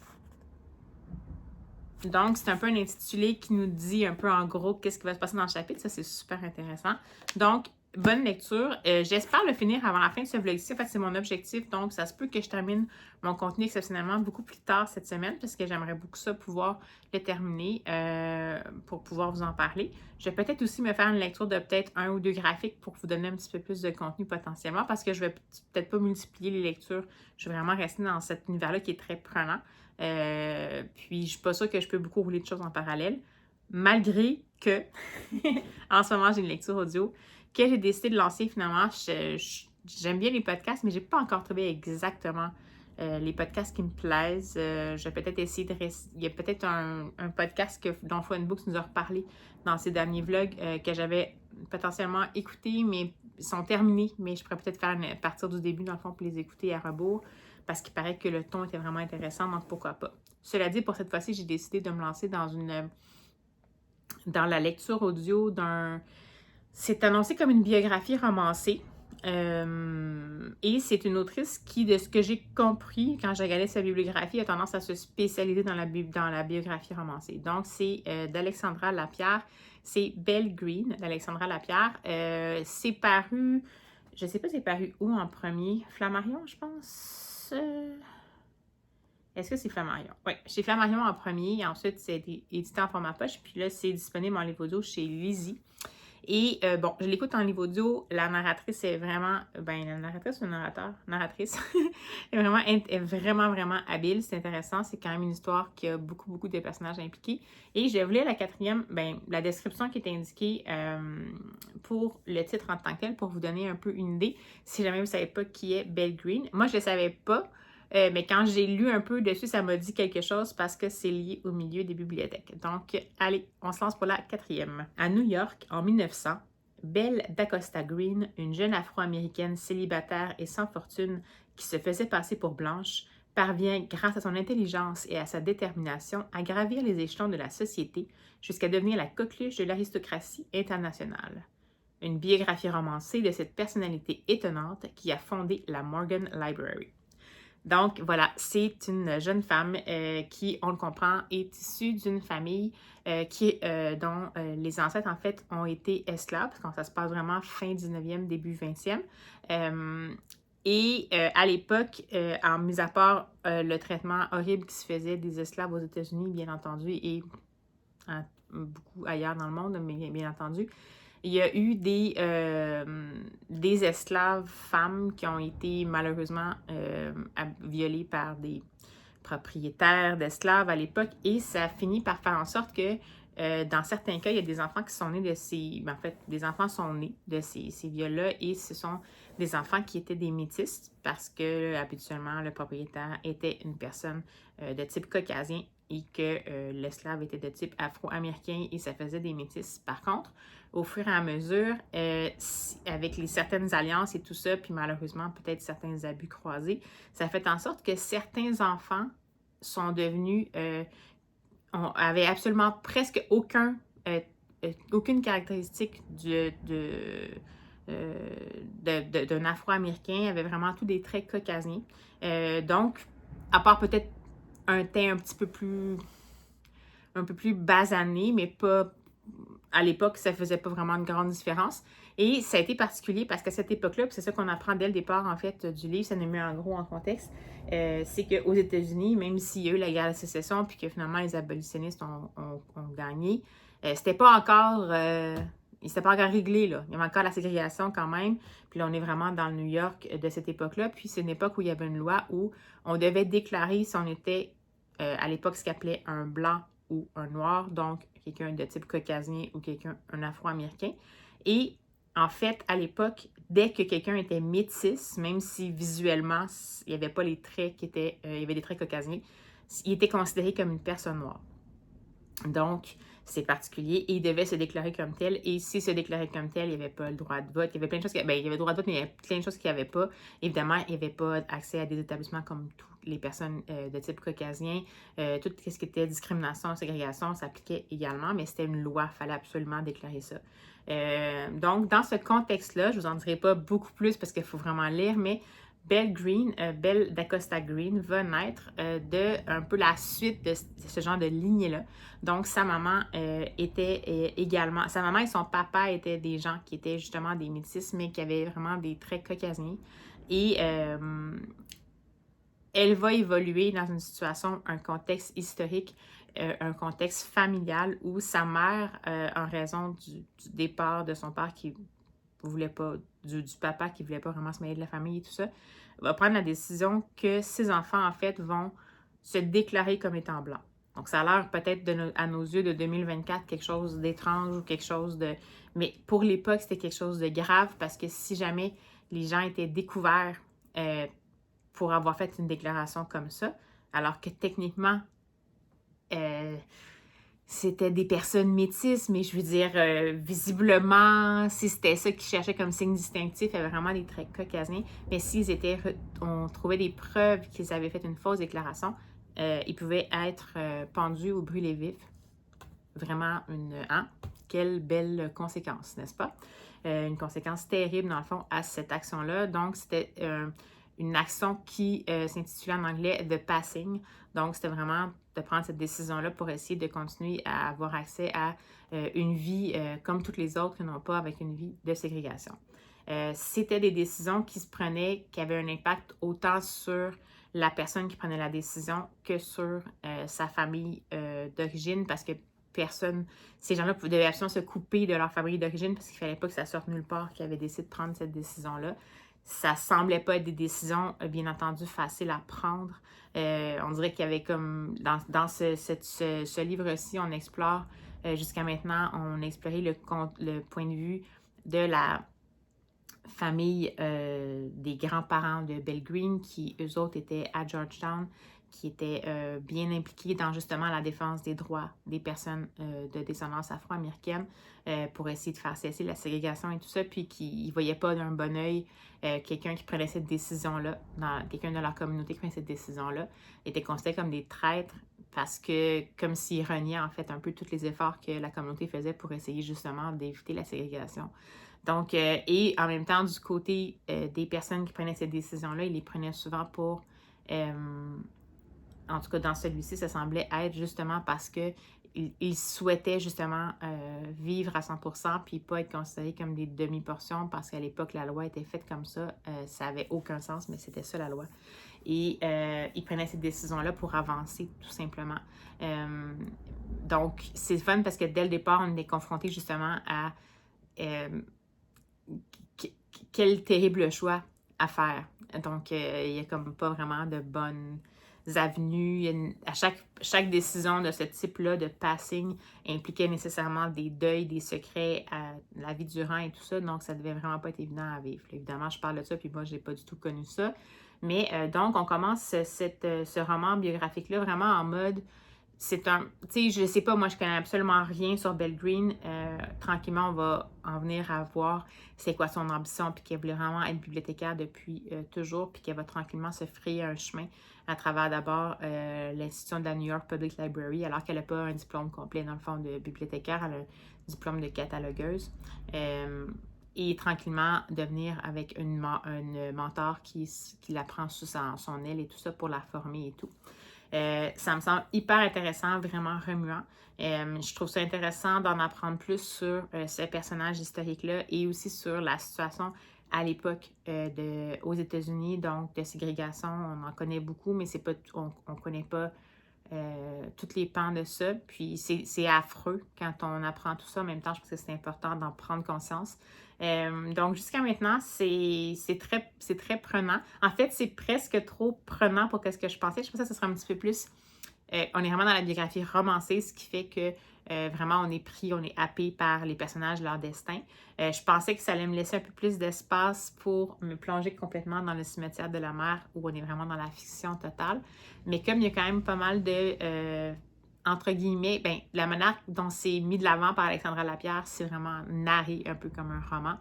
Speaker 1: Donc, c'est un peu un intitulé qui nous dit un peu en gros qu'est-ce qui va se passer dans le chapitre. Ça, c'est super intéressant. Donc, bonne lecture. J'espère le finir avant la fin de ce vlog-ci. En fait, c'est mon objectif. Donc, ça se peut que je termine mon contenu exceptionnellement beaucoup plus tard cette semaine parce que j'aimerais beaucoup ça pouvoir le terminer pour pouvoir vous en parler. Je vais peut-être aussi me faire une lecture de peut-être 1 ou 2 graphiques pour vous donner un petit peu plus de contenu potentiellement parce que je vais peut-être pas multiplier les lectures. Je vais vraiment rester dans cet univers-là qui est très prenant. Puis, je suis pas sûre que je peux beaucoup rouler de choses en parallèle. Malgré que, en ce moment, j'ai une lecture audio que j'ai décidé de lancer finalement. J'aime bien les podcasts, mais j'ai pas encore trouvé exactement les podcasts qui me plaisent. Je vais peut-être essayer de Il y a peut-être un podcast dont Fun Books nous a reparlé dans ses derniers vlogs que j'avais potentiellement écouté, mais ils sont terminés. Mais je pourrais peut-être faire partir du début, dans le fond, pour les écouter à rebours, parce qu'il paraît que le ton était vraiment intéressant, donc pourquoi pas. Cela dit, pour cette fois-ci, j'ai décidé de me lancer dans la lecture audio d'un... C'est annoncé comme une biographie romancée. Et c'est une autrice qui, de ce que j'ai compris quand j'ai regardé sa bibliographie, a tendance à se spécialiser dans la biographie romancée. Donc, c'est d'Alexandra Lapierre. C'est Belle Green d'Alexandra Lapierre. C'est paru... Je ne sais pas c'est paru où en premier. Flammarion, je pense. Est-ce que c'est Flammarion? Oui, chez Flammarion en premier. Ensuite, c'est édité en format poche. Puis là, c'est disponible en livre audio chez Lizzie. Et bon, je l'écoute en livre audio. La narratrice est vraiment... la narratrice ou le narrateur? Narratrice. est vraiment habile. C'est intéressant. C'est quand même une histoire qui a beaucoup de personnages impliqués. Et je voulais la quatrième, la description qui est indiquée pour le titre en tant que tel, pour vous donner un peu une idée. Si jamais vous ne savez pas qui est Belle Green. Moi, je ne le savais pas. Mais quand j'ai lu un peu dessus, ça m'a dit quelque chose parce que c'est lié au milieu des bibliothèques. Donc, allez, on se lance pour la quatrième. À New York, en 1900, Belle d'Acosta Green, une jeune Afro-Américaine célibataire et sans fortune qui se faisait passer pour blanche, parvient, grâce à son intelligence et à sa détermination, à gravir les échelons de la société jusqu'à devenir la coqueluche de l'aristocratie internationale. Une biographie romancée de cette personnalité étonnante qui a fondé la Morgan Library. Donc, voilà, c'est une jeune femme qui, on le comprend, est issue d'une famille dont les ancêtres, en fait, ont été esclaves, parce que ça se passe vraiment fin 19e, début 20e. À l'époque, mis à part le traitement horrible qui se faisait des esclaves aux États-Unis, bien entendu, et beaucoup ailleurs dans le monde, mais bien entendu, il y a eu des esclaves femmes qui ont été malheureusement violées par des propriétaires d'esclaves à l'époque et ça finit par faire en sorte que dans certains cas, il y a des enfants qui sont nés de ces... En fait, des enfants sont nés de ces viols-là et ce sont des enfants qui étaient des métis parce que habituellement, le propriétaire était une personne de type caucasien et que l'esclave était de type afro-américain et ça faisait des métis. Par contre, au fur et à mesure, avec certaines alliances et tout ça, puis malheureusement peut-être certains abus croisés, ça fait en sorte que certains enfants sont devenus, avaient absolument presque aucune caractéristique d'un Afro-Américain, avaient vraiment tous des traits caucasiens. Donc, à part peut-être un teint un peu plus basané, mais pas... À l'époque, ça ne faisait pas vraiment une grande différence. Et ça a été particulier parce qu'à cette époque-là, c'est ça qu'on apprend dès le départ, en fait, du livre, ça nous met en gros en contexte, c'est qu'aux États-Unis, même s'il y a eu la guerre de sécession, puis que finalement les abolitionnistes ont gagné, c'était pas encore réglé, là. Il y avait encore la ségrégation quand même. Puis là, on est vraiment dans le New York de cette époque-là. Puis c'est une époque où il y avait une loi où on devait déclarer si on était, à l'époque, ce qu'on appelait un blanc ou un noir, donc quelqu'un de type caucasien ou un afro-américain. Et en fait, à l'époque, dès que quelqu'un était métis, même si visuellement, il n'y avait pas les traits il y avait des traits caucasiens, il était considéré comme une personne noire. Donc, c'est particulier et il devait se déclarer comme tel. Et s'il se déclarait comme tel, il n'y avait pas le droit de vote. Il y avait plein de choses il y avait le droit de vote, mais il y avait plein de choses qu'il n'y avait pas. Évidemment, il n'y avait pas accès à des établissements comme toutes les personnes de type caucasien. Tout ce qui était discrimination, ségrégation s'appliquait également, mais c'était une loi. Il fallait absolument déclarer ça. Donc, dans ce contexte-là, je ne vous en dirai pas beaucoup plus parce qu'il faut vraiment lire, mais Belle d'Acosta Green, va naître de un peu la suite de ce genre de lignée-là. Donc, sa maman était également... Sa maman et son papa étaient des gens qui étaient justement des métis, mais qui avaient vraiment des traits caucasiens. Et elle va évoluer dans une situation, un contexte historique, un contexte familial où sa mère, en raison du départ de son père qui voulait pas, du papa qui voulait pas vraiment se mêler de la famille et tout ça, va prendre la décision que ses enfants, en fait, vont se déclarer comme étant blancs. Donc, ça a l'air peut-être à nos yeux de 2024 quelque chose d'étrange ou quelque chose de... Mais pour l'époque, c'était quelque chose de grave parce que si jamais les gens étaient découverts pour avoir fait une déclaration comme ça, alors que techniquement, c'était des personnes métisses, mais je veux dire, visiblement, si c'était ça qu'ils cherchaient comme signe distinctif, il y avait vraiment des traits caucasiens. Mais s'ils étaient, on trouvait des preuves qu'ils avaient fait une fausse déclaration, ils pouvaient être pendus ou brûlés vifs. Vraiment quelle belle conséquence, n'est-ce pas? Une conséquence terrible, dans le fond, à cette action-là. Donc, c'était une action qui s'intitulait en anglais « the passing ». Donc, c'était vraiment de prendre cette décision-là pour essayer de continuer à avoir accès à une vie comme toutes les autres qui n'ont pas avec une vie de ségrégation. C'était des décisions qui se prenaient, qui avaient un impact autant sur la personne qui prenait la décision que sur sa famille d'origine, parce que ces gens-là devaient absolument se couper de leur famille d'origine parce qu'il ne fallait pas que ça sorte nulle part qu'ils avaient décidé de prendre cette décision-là. Ça semblait pas être des décisions, bien entendu, faciles à prendre. On dirait qu'il y avait comme, dans ce livre-ci, on explore, jusqu'à maintenant, on a exploré le point de vue de la famille des grands-parents de Belle Green, qui, eux autres, étaient à Georgetown, qui étaient bien impliqués dans justement la défense des droits des personnes de descendance afro-américaine pour essayer de faire cesser la ségrégation et tout ça, puis qui ne voyaient pas d'un bon œil quelqu'un qui prenait cette décision-là, quelqu'un de leur communauté qui prenait cette décision-là, était considéré comme des traîtres parce que, comme s'ils reniaient en fait un peu tous les efforts que la communauté faisait pour essayer justement d'éviter la ségrégation. Donc, et en même temps, du côté des personnes qui prenaient cette décision-là, ils les prenaient souvent pour... en tout cas, dans celui-ci, ça semblait être justement parce qu'ils souhaitaient justement vivre à 100% puis pas être considérés comme des demi-portions parce qu'à l'époque, la loi était faite comme ça. Ça n'avait aucun sens, mais c'était ça la loi. Et ils prenaient cette décision-là pour avancer, tout simplement. Donc, c'est fun parce que dès le départ, on est confronté justement à quel terrible choix à faire. Donc, il n'y a comme pas vraiment de bonnes avenues. À chaque décision de ce type-là de passing impliquait nécessairement des deuils, des secrets à la vie durant et tout ça. Donc, ça devait vraiment pas être évident à vivre. Évidemment, je parle de ça, puis moi, j'ai pas du tout connu ça. Mais donc, on commence ce roman biographique-là vraiment en mode... C'est un... Tu sais, je sais pas, moi, je connais absolument rien sur Belle Green. Tranquillement, on va en venir à voir c'est quoi son ambition, puis qu'elle voulait vraiment être bibliothécaire depuis toujours, puis qu'elle va tranquillement se frayer un chemin à travers d'abord l'institution de la New York Public Library, alors qu'elle n'a pas un diplôme complet, dans le fond, de bibliothécaire, elle a un diplôme de catalogueuse. Et tranquillement devenir avec une mentor qui la prend sous son aile et tout ça pour la former et tout. Ça me semble hyper intéressant, vraiment remuant. Je trouve ça intéressant d'en apprendre plus sur ce personnage historique-là et aussi sur la situation à l'époque aux États-Unis, donc de ségrégation. On en connaît beaucoup, mais c'est pas, on ne connaît pas tous les pans de ça. Puis c'est affreux quand on apprend tout ça. En même temps, je pense que c'est important d'en prendre conscience. Donc, jusqu'à maintenant, c'est très prenant. En fait, c'est presque trop prenant pour ce que je pensais. Je pensais que ce serait un petit peu plus... on est vraiment dans la biographie romancée, ce qui fait que vraiment, on est happé par les personnages, leur destin. Je pensais que ça allait me laisser un peu plus d'espace pour me plonger complètement dans le cimetière de la mer, où on est vraiment dans la fiction totale. Mais comme il y a quand même pas mal de... entre guillemets, la manière dont c'est mis de l'avant par Alexandra Lapierre, c'est vraiment narré un peu comme un roman.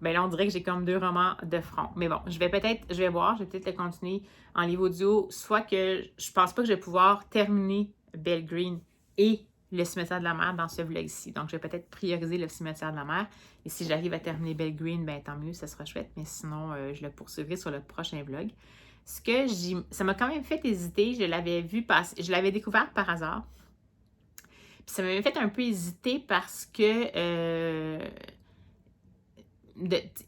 Speaker 1: Là, on dirait que j'ai comme 2 romans de front. Mais bon, je vais peut-être le continuer en livre audio, soit que je pense pas que je vais pouvoir terminer Belle Green et le cimetière de la mer dans ce vlog-ci. Donc, je vais peut-être prioriser le cimetière de la mer. Et si j'arrive à terminer Belle Green, ben tant mieux, ça sera chouette. Mais sinon, je le poursuivrai sur le prochain vlog. Ça m'a quand même fait hésiter. Je l'avais vu passer, je l'avais découvert par hasard. Puis ça m'avait fait un peu hésiter parce que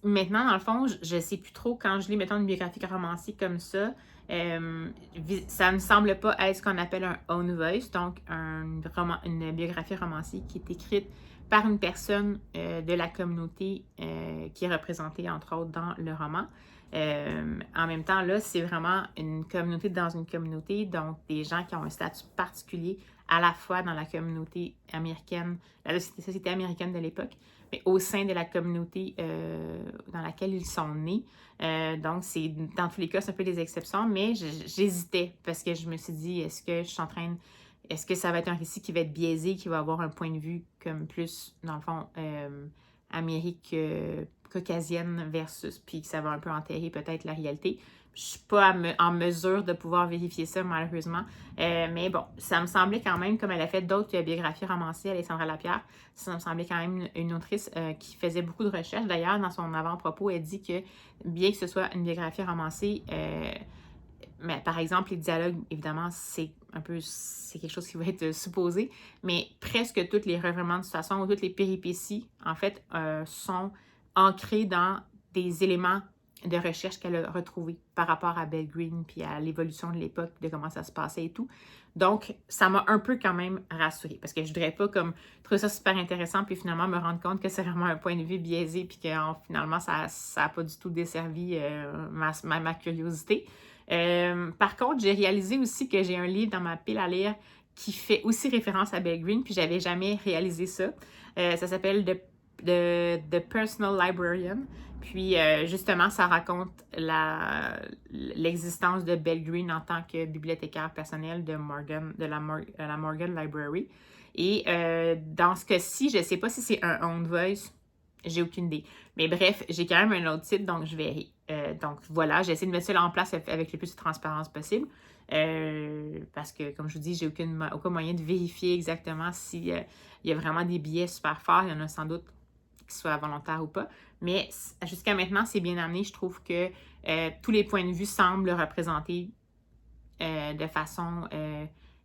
Speaker 1: maintenant, dans le fond, je ne sais plus trop quand je lis, mettons, une biographie romancée comme ça. Ça ne semble pas être ce qu'on appelle un own voice, donc une biographie romancée qui est écrite par une personne de la communauté qui est représentée, entre autres, dans le roman. En même temps, là, c'est vraiment une communauté dans une communauté, donc des gens qui ont un statut particulier à la fois dans la communauté américaine, la société américaine de l'époque, mais au sein de la communauté dans laquelle ils sont nés. Donc, dans tous les cas, c'est un peu des exceptions, mais j'hésitais parce que je me suis dit, est-ce que ça va être un récit qui va être biaisé, qui va avoir un point de vue comme plus, dans le fond, Amérique caucasienne versus, puis que ça va un peu enterrer peut-être la réalité. Je ne suis pas en mesure de pouvoir vérifier ça, malheureusement. Mais bon, ça me semblait quand même, comme elle a fait d'autres biographies romancées, Alexandra Lapierre, ça me semblait quand même une autrice qui faisait beaucoup de recherches. D'ailleurs, dans son avant-propos, elle dit que bien que ce soit une biographie romancée, mais par exemple, les dialogues, évidemment, c'est quelque chose qui va être supposé, mais presque tous les revirements de situation ou toutes les péripéties, en fait, sont ancrés dans des éléments de recherche qu'elle a retrouvés par rapport à Belle Green puis à l'évolution de l'époque, de comment ça se passait et tout. Donc, ça m'a un peu quand même rassurée parce que je ne voudrais pas comme trouver ça super intéressant puis finalement me rendre compte que c'est vraiment un point de vue biaisé puis que finalement, ça n'a pas du tout desservi ma curiosité. Par contre, j'ai réalisé aussi que j'ai un livre dans ma pile à lire qui fait aussi référence à Belle Green, puis j'avais jamais réalisé ça. Ça s'appelle The Personal Librarian. Puis justement, ça raconte l'existence de Belle Green en tant que bibliothécaire personnelle de la Morgan Library. Et dans ce cas-ci, je ne sais pas si c'est un own voice, j'ai aucune idée. Mais bref, j'ai quand même un autre titre, donc je verrai. Donc voilà, j'ai essayé de mettre ça en place avec le plus de transparence possible. Parce que, comme je vous dis, j'ai aucun moyen de vérifier exactement s'il y a vraiment des biais super forts. Il y en a sans doute qui soient volontaires ou pas. Mais jusqu'à maintenant, c'est bien amené. Je trouve que tous les points de vue semblent représenter de façon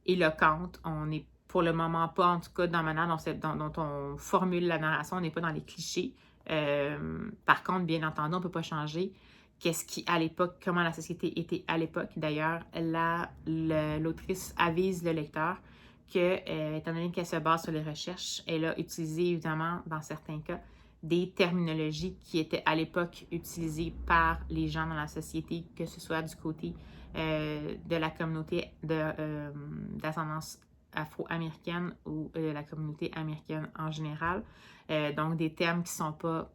Speaker 1: éloquente. On n'est pour le moment pas, en tout cas, dans la manière dont on formule la narration, on n'est pas dans les clichés. Par contre, bien entendu, on ne peut pas changer comment la société était à l'époque. D'ailleurs, l'autrice avise le lecteur que, étant donné qu'elle se base sur les recherches, elle a utilisé, évidemment, dans certains cas, des terminologies qui étaient à l'époque utilisées par les gens dans la société, que ce soit du côté de la communauté d'ascendance afro-américaine ou de la communauté américaine en général. Donc, des termes qui ne sont pas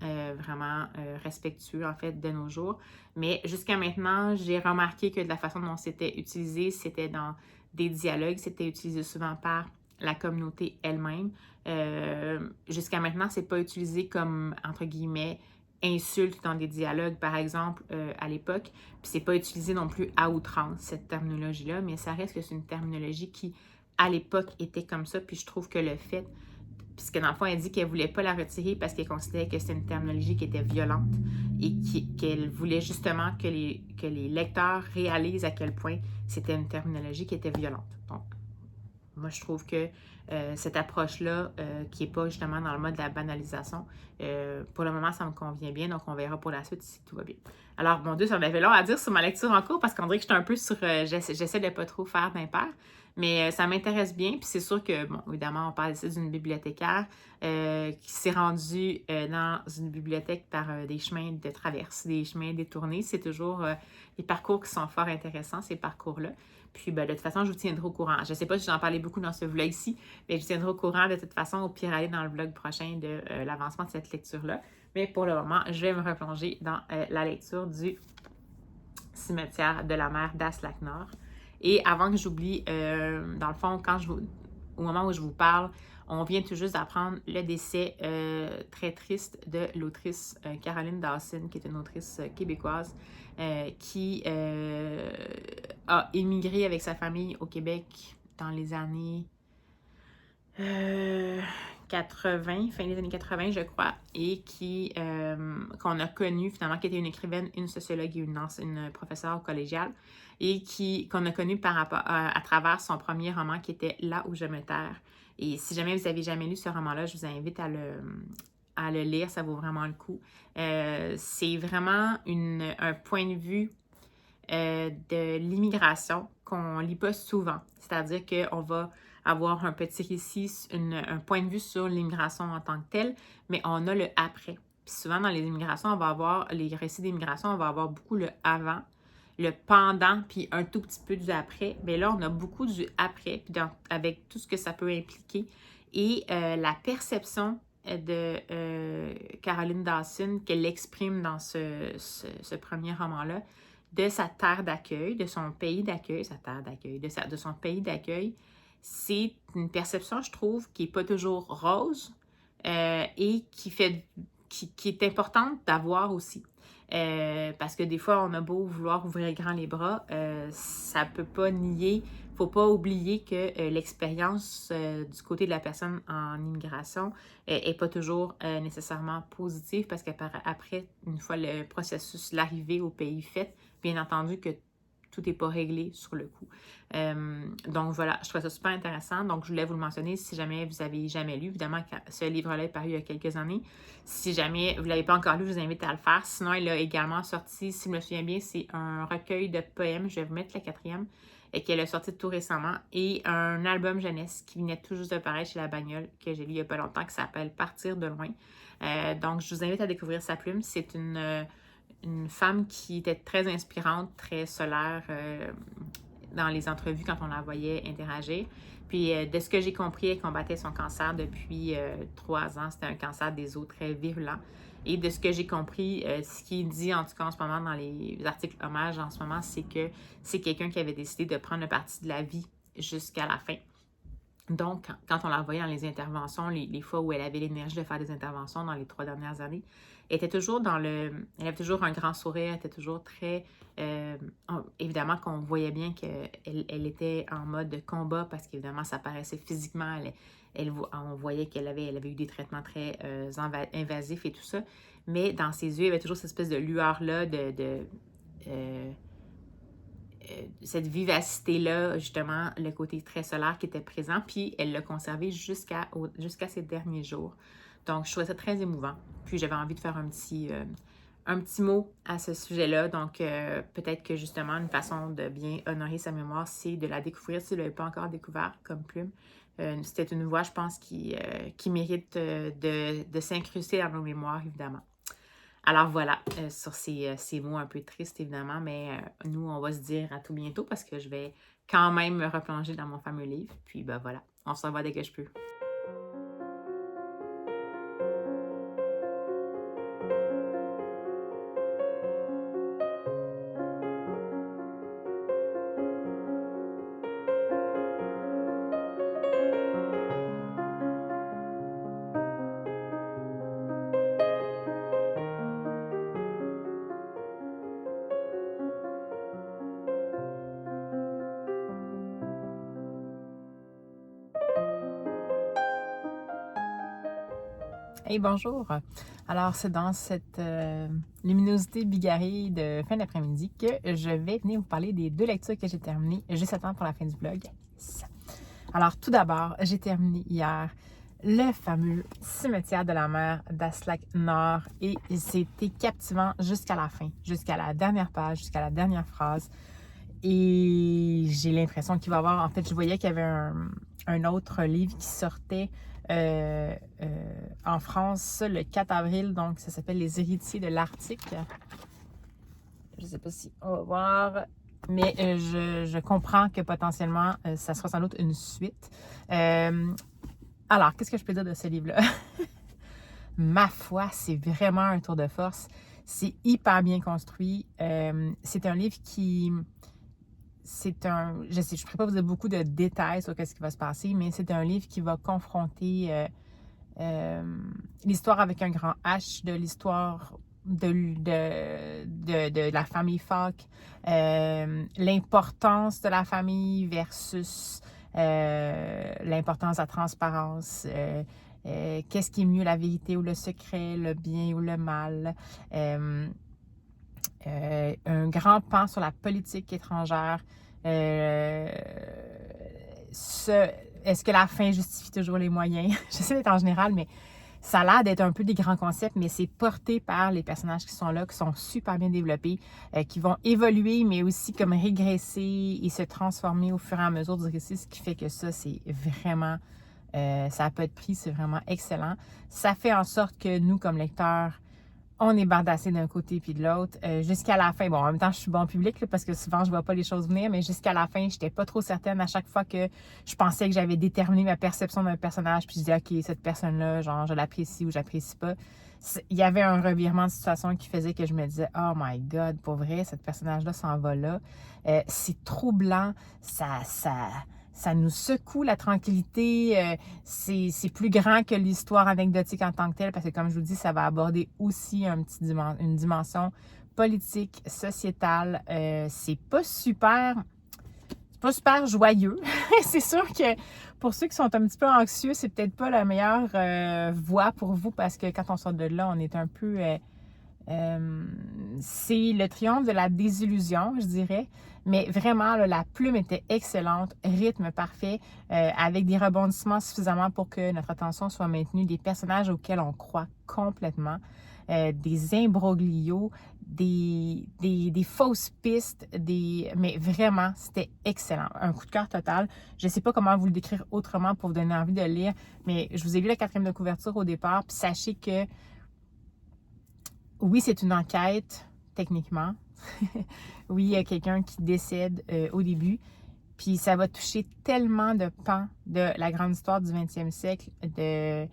Speaker 1: vraiment respectueux, en fait, de nos jours. Mais jusqu'à maintenant, j'ai remarqué que de la façon dont c'était utilisé, c'était dans des dialogues, c'était utilisé souvent par la communauté elle-même. Jusqu'à maintenant, c'est pas utilisé comme, entre guillemets, insulte dans des dialogues, par exemple, à l'époque. Puis c'est pas utilisé non plus à outrance, cette terminologie-là, mais ça reste que c'est une terminologie qui, à l'époque, était comme ça. Puis je trouve que le fait, puisque dans le fond, elle dit qu'elle ne voulait pas la retirer parce qu'elle considérait que c'était une terminologie qui était violente et qu'elle voulait justement que les lecteurs réalisent à quel point c'était une terminologie qui était violente. Donc, moi, je trouve que cette approche-là, qui n'est pas justement dans le mode de la banalisation, pour le moment, ça me convient bien. Donc, on verra pour la suite si tout va bien. Alors, mon Dieu, j'en avais long à dire sur ma lecture en cours parce qu'on dirait que j'étais un peu sur... j'essaie de ne pas trop faire d'impair. Mais ça m'intéresse bien. Puis c'est sûr que, bon, évidemment, on parle ici d'une bibliothécaire qui s'est rendue dans une bibliothèque par des chemins de traverse, des chemins détournés. C'est toujours des parcours qui sont fort intéressants, ces parcours-là. Puis, ben, de toute façon, je vous tiendrai au courant. Je ne sais pas si j'en parlais beaucoup dans ce vlog-ci, mais je vous tiendrai au courant de toute façon, au pire aller dans le vlog prochain de l'avancement de cette lecture-là. Mais pour le moment, je vais me replonger dans la lecture du cimetière de la mer d'Aslak-Nord. Et avant que j'oublie, dans le fond, au moment où je vous parle, on vient tout juste d'apprendre le décès très triste de l'autrice Caroline Dawson, qui est une autrice québécoise qui a émigré avec sa famille au Québec dans les années 80, fin des années 80, je crois, et qu'on a connue finalement, qui était une écrivaine, une sociologue et une professeure au collégial, et qu'on a connue par rapport à travers son premier roman qui était Là où je me terre. Et si jamais vous avez jamais lu ce roman-là, je vous invite à le lire, ça vaut vraiment le coup. C'est vraiment un point de vue de l'immigration qu'on ne lit pas souvent. C'est-à-dire qu'on va avoir un petit récit, un point de vue sur l'immigration en tant que telle, mais on a le après. Puis souvent, dans les immigrations, on va avoir, les récits d'immigration, on va avoir beaucoup le avant, le pendant, puis un tout petit peu du après. Mais là, on a beaucoup du après, puis avec tout ce que ça peut impliquer. Et la perception de Caroline Dawson qu'elle exprime dans ce premier roman-là, de sa terre d'accueil, de son pays d'accueil, sa terre d'accueil, de son pays d'accueil, c'est une perception, je trouve, qui n'est pas toujours rose et qui est importante d'avoir aussi. Parce que des fois, on a beau vouloir ouvrir grand les bras, ça ne peut pas nier, il ne faut pas oublier que l'expérience du côté de la personne en immigration n'est pas toujours nécessairement positive parce qu'après, une fois le processus, l'arrivée au pays fait, bien entendu que tout n'est pas réglé sur le coup. Donc voilà, je trouve ça super intéressant. Donc je voulais vous le mentionner si jamais vous n'avez jamais lu. Évidemment, ce livre-là est paru il y a quelques années. Si jamais vous ne l'avez pas encore lu, je vous invite à le faire. Sinon, il a également sorti, si je me souviens bien, c'est un recueil de poèmes. Je vais vous mettre la quatrième et qu'elle a sorti tout récemment. Et un album jeunesse qui venait tout juste de paraître chez La Bagnole, que j'ai lu il n'y a pas longtemps, qui s'appelle Partir de loin. Donc, je vous invite à découvrir sa plume. C'est une femme qui était très inspirante, très solaire dans les entrevues quand on la voyait interagir. Puis de ce que j'ai compris, elle combattait son cancer depuis 3 ans. C'était un cancer des os très virulent. Et de ce que j'ai compris, ce qu'il dit en tout cas en ce moment dans les articles hommages en ce moment, c'est que c'est quelqu'un qui avait décidé de prendre le parti de la vie jusqu'à la fin. Donc, quand on la voyait dans les interventions, les fois où elle avait l'énergie de faire des interventions dans les 3 dernières années, elle était toujours elle avait toujours un grand sourire, elle était toujours très... évidemment qu'on voyait bien qu'elle était en mode de combat parce qu'évidemment, ça paraissait physiquement, on voyait qu'elle avait eu des traitements très invasifs et tout ça. Mais dans ses yeux, il y avait toujours cette espèce de lueur-là cette vivacité-là, justement, le côté très solaire qui était présent, puis elle l'a conservé jusqu'à ses derniers jours. Donc, je trouvais ça très émouvant. Puis, j'avais envie de faire un petit mot à ce sujet-là. Donc, peut-être que, justement, une façon de bien honorer sa mémoire, c'est de la découvrir si vous ne l'avez pas encore découvert comme plume. C'était une voix, je pense, qui mérite de s'incruster dans nos mémoires, évidemment. Alors voilà, sur ces mots un peu tristes évidemment, mais nous, on va se dire à tout bientôt parce que je vais quand même me replonger dans mon fameux livre. Puis ben voilà, on se revoit dès que je peux. Hey, bonjour! Alors, c'est dans cette luminosité bigarrée de fin d'après-midi que je vais venir vous parler des 2 lectures que j'ai terminées juste à temps pour la fin du vlog. Yes. Alors, tout d'abord, j'ai terminé hier le fameux Cimetière de la mer d'Aslak Nord et c'était captivant jusqu'à la fin, jusqu'à la dernière page, jusqu'à la dernière phrase. Et j'ai l'impression qu'il va y avoir... En fait, je voyais qu'il y avait un autre livre qui sortait en France le 4 avril, donc ça s'appelle Les héritiers de l'Arctique. Je ne sais pas si on va voir, mais je comprends que potentiellement ça sera sans doute une suite. Alors, qu'est-ce que je peux dire de ce livre-là? Ma foi, c'est vraiment un tour de force. C'est hyper bien construit. C'est un livre qui... je sais, je ne pourrais pas vous dire beaucoup de détails sur ce qui va se passer, mais c'est un livre qui va confronter l'histoire avec un grand H, de l'histoire de la famille Falk, l'importance de la famille versus l'importance de la transparence, qu'est-ce qui est mieux, la vérité ou le secret, le bien ou le mal. Un grand pan sur la politique étrangère. Est-ce que la fin justifie toujours les moyens? J'essaie d'être en général, mais ça a l'air d'être un peu des grands concepts, mais c'est porté par les personnages qui sont là, qui sont super bien développés, qui vont évoluer, mais aussi comme régresser et se transformer au fur et à mesure du récit, ce qui fait que ça, c'est vraiment, ça n'a pas de prix, c'est vraiment excellent. Ça fait en sorte que nous, comme lecteurs, on est bardassés d'un côté puis de l'autre, jusqu'à la fin. Bon, en même temps, je suis bon public là, parce que souvent, je vois pas les choses venir, mais jusqu'à la fin, je n'étais pas trop certaine à chaque fois que je pensais que j'avais déterminé ma perception d'un personnage, puis je disais, OK, cette personne-là, genre, je l'apprécie ou j'apprécie pas. Il y avait un revirement de situation qui faisait que je me disais, oh my God, pour vrai, cette personnage-là s'en va là. C'est troublant, ça nous secoue la tranquillité. C'est plus grand que l'histoire anecdotique en tant que telle, parce que comme je vous dis, ça va aborder aussi une dimension politique, sociétale. C'est pas super joyeux. C'est sûr que pour ceux qui sont un petit peu anxieux, c'est peut-être pas la meilleure voie pour vous, parce que quand on sort de là, on est un peu... c'est le triomphe de la désillusion, je dirais. Mais vraiment, là, la plume était excellente, rythme parfait, avec des rebondissements suffisamment pour que notre attention soit maintenue, des personnages auxquels on croit complètement, des imbroglios, des fausses pistes, mais vraiment, c'était excellent. Un coup de cœur total. Je ne sais pas comment vous le décrire autrement pour vous donner envie de le lire, mais je vous ai lu la 4e de couverture au départ, puis sachez que oui, c'est une enquête, techniquement. Oui, il y a quelqu'un qui décède au début. Puis ça va toucher tellement de pans de la grande histoire du 20e siècle, de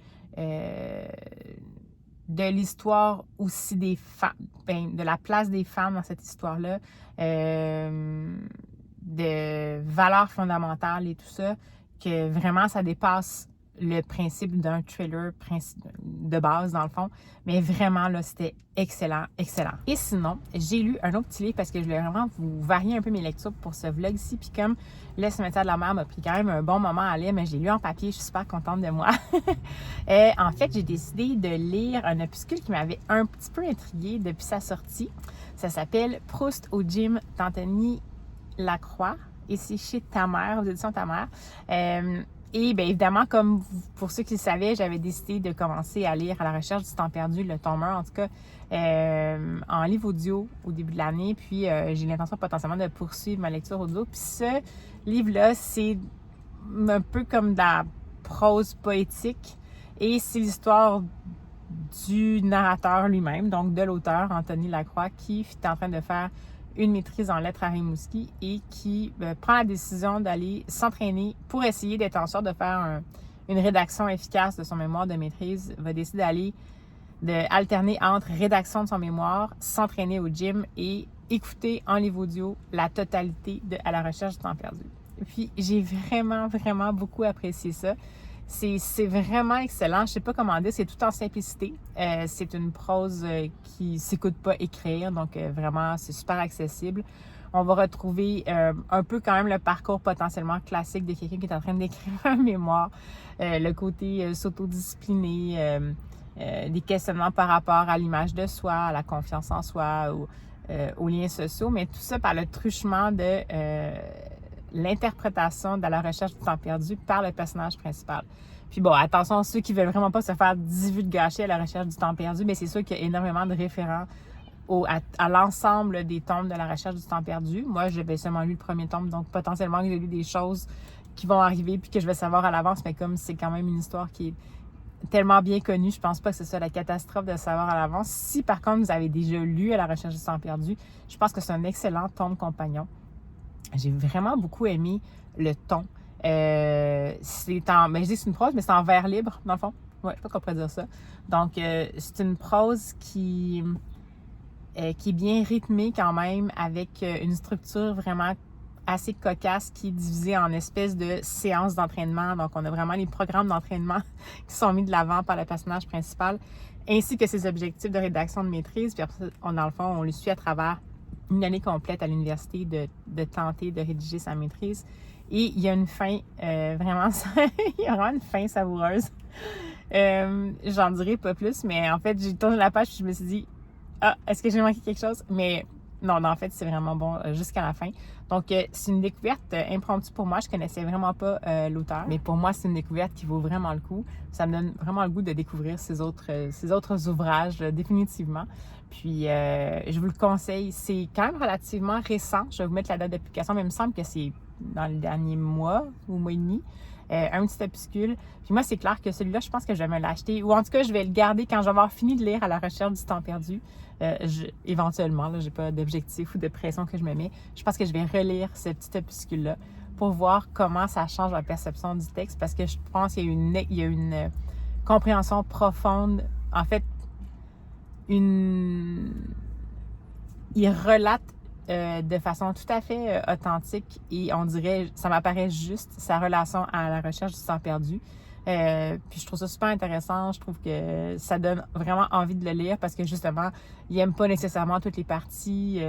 Speaker 1: l'histoire aussi des femmes, de la place des femmes dans cette histoire-là, de valeurs fondamentales et tout ça, que vraiment ça dépasse le principe d'un thriller de base, dans le fond. Mais vraiment, là, c'était excellent, excellent. Et sinon, j'ai lu un autre petit livre parce que je voulais vraiment vous varier un peu mes lectures pour ce vlog-ci. Puis comme Le cimetière de la mer m'a pris quand même un bon moment à lire, mais j'ai lu en papier, je suis super contente de moi. En fait, j'ai décidé de lire un opuscule qui m'avait un petit peu intriguée depuis sa sortie. Ça s'appelle Proust au gym d'Anthony Lacroix. Et c'est chez Ta Mère, aux éditions Ta Mère. Et bien évidemment, comme pour ceux qui le savaient, j'avais décidé de commencer à lire À la recherche du temps perdu, le tome 1, en tout cas, en livre audio au début de l'année. Puis j'ai l'intention potentiellement de poursuivre ma lecture audio. Puis ce livre-là, c'est un peu comme de la prose poétique. Et c'est l'histoire du narrateur lui-même, donc de l'auteur, Anthony Lacroix, qui est en train de faire une maîtrise en lettres à Rimouski et qui prend la décision d'aller s'entraîner pour essayer d'être en sorte de faire une rédaction efficace de son mémoire de maîtrise, va décider d'alterner entre rédaction de son mémoire, s'entraîner au gym et écouter en livre audio la totalité de À la recherche du temps perdu. Et puis, j'ai vraiment, vraiment beaucoup apprécié ça. C'est vraiment excellent. Je ne sais pas comment dire, c'est tout en simplicité. C'est une prose qui s'écoute pas écrire, donc vraiment, c'est super accessible. On va retrouver un peu quand même le parcours potentiellement classique de quelqu'un qui est en train d'écrire un mémoire, le côté s'autodiscipliner, des questionnements par rapport à l'image de soi, à la confiance en soi, aux liens sociaux, mais tout ça par le truchement de l'interprétation de La recherche du temps perdu par le personnage principal. Puis bon, attention, ceux qui veulent vraiment pas se faire divulgacher à La recherche du temps perdu, mais c'est sûr qu'il y a énormément de référents à l'ensemble des tomes de La recherche du temps perdu. Moi, j'avais seulement lu le premier tome, donc potentiellement que j'ai lu des choses qui vont arriver puis que je vais savoir à l'avance, mais comme c'est quand même une histoire qui est tellement bien connue, je pense pas que ce soit la catastrophe de savoir à l'avance. Si par contre vous avez déjà lu À la recherche du temps perdu, je pense que c'est un excellent tome compagnon. J'ai vraiment beaucoup aimé le ton. Je dis que c'est une prose, mais c'est en vers libre, dans le fond. Ouais, je sais pas qu'on pourrait dire ça. Donc, c'est une prose qui est bien rythmée quand même, avec une structure vraiment assez cocasse qui est divisée en espèces de séances d'entraînement. Donc, on a vraiment les programmes d'entraînement qui sont mis de l'avant par le personnage principal, ainsi que ses objectifs de rédaction de maîtrise. Puis après, dans le fond, on le suit à travers une année complète à l'université de tenter de rédiger sa maîtrise. Et il y a une fin vraiment, il y a vraiment une fin savoureuse. J'en dirai pas plus, mais en fait, j'ai tourné la page et je me suis dit, ah, est-ce que j'ai manqué quelque chose? Mais non, en fait, c'est vraiment bon jusqu'à la fin. Donc, c'est une découverte impromptue pour moi. Je connaissais vraiment pas l'auteur, mais pour moi, c'est une découverte qui vaut vraiment le coup. Ça me donne vraiment le goût de découvrir ces autres ouvrages, définitivement. Puis, je vous le conseille. C'est quand même relativement récent. Je vais vous mettre la date de publication, mais il me semble que c'est dans le dernier mois ou mois et demi. Un petit opuscule. Puis moi, c'est clair que celui-là, je pense que je vais me l'acheter. Ou en tout cas, je vais le garder quand je vais avoir fini de lire À la recherche du temps perdu. Éventuellement, là, j'ai pas d'objectif ou de pression que je me mets. Je pense que je vais relire ce petit opuscule-là pour voir comment ça change ma perception du texte, parce que je pense qu'il y a une compréhension profonde. En fait, il relate de façon tout à fait authentique et on dirait, ça m'apparaît juste, sa relation à la recherche du temps perdu. Puis je trouve ça super intéressant. Je trouve que ça donne vraiment envie de le lire parce que justement, il n'aime pas nécessairement toutes les parties.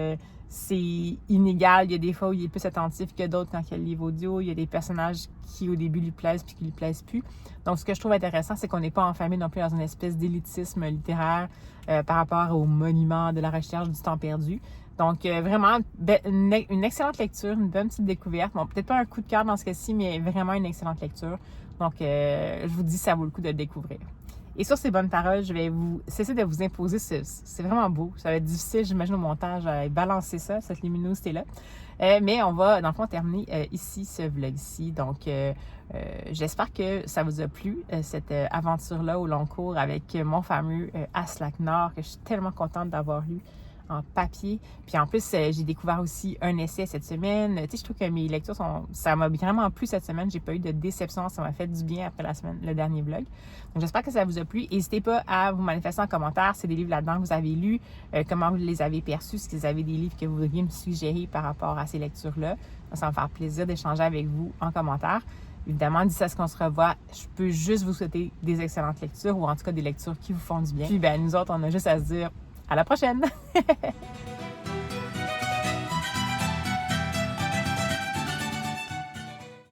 Speaker 1: C'est inégal. Il y a des fois où il est plus attentif que d'autres quand il y a le livre audio. Il y a des personnages qui au début lui plaisent puis qui lui plaisent plus. Donc ce que je trouve intéressant, c'est qu'on n'est pas enfermé non plus dans une espèce d'élitisme littéraire par rapport au monument de la recherche du temps perdu. Donc, vraiment, une excellente lecture, une bonne petite découverte. Bon, peut-être pas un coup de cœur dans ce cas-ci, mais vraiment une excellente lecture. Donc, je vous dis, ça vaut le coup de le découvrir. Et sur ces bonnes paroles, je vais cesser de vous imposer c'est vraiment beau. Ça va être difficile, j'imagine, au montage, à balancer ça, cette luminosité-là. Mais on va, dans le fond, terminer ici ce vlog-ci. Donc, j'espère que ça vous a plu, cette aventure-là au long cours avec mon fameux Aslak Nord, que je suis tellement contente d'avoir lu en papier. Puis en plus, j'ai découvert aussi un essai cette semaine. Tu sais, je trouve que mes lectures ça m'a vraiment plu cette semaine. J'ai pas eu de déception. Ça m'a fait du bien après le dernier vlog. Donc, j'espère que ça vous a plu. N'hésitez pas à vous manifester en commentaire. C'est des livres là-dedans que vous avez lus, comment vous les avez perçus, si vous avez des livres que vous voudriez me suggérer par rapport à ces lectures-là. Ça va me faire plaisir d'échanger avec vous en commentaire. Évidemment, d'ici à ce qu'on se revoit, je peux juste vous souhaiter des excellentes lectures ou en tout cas des lectures qui vous font du bien. Puis, ben, nous autres, on a juste à se dire à la prochaine!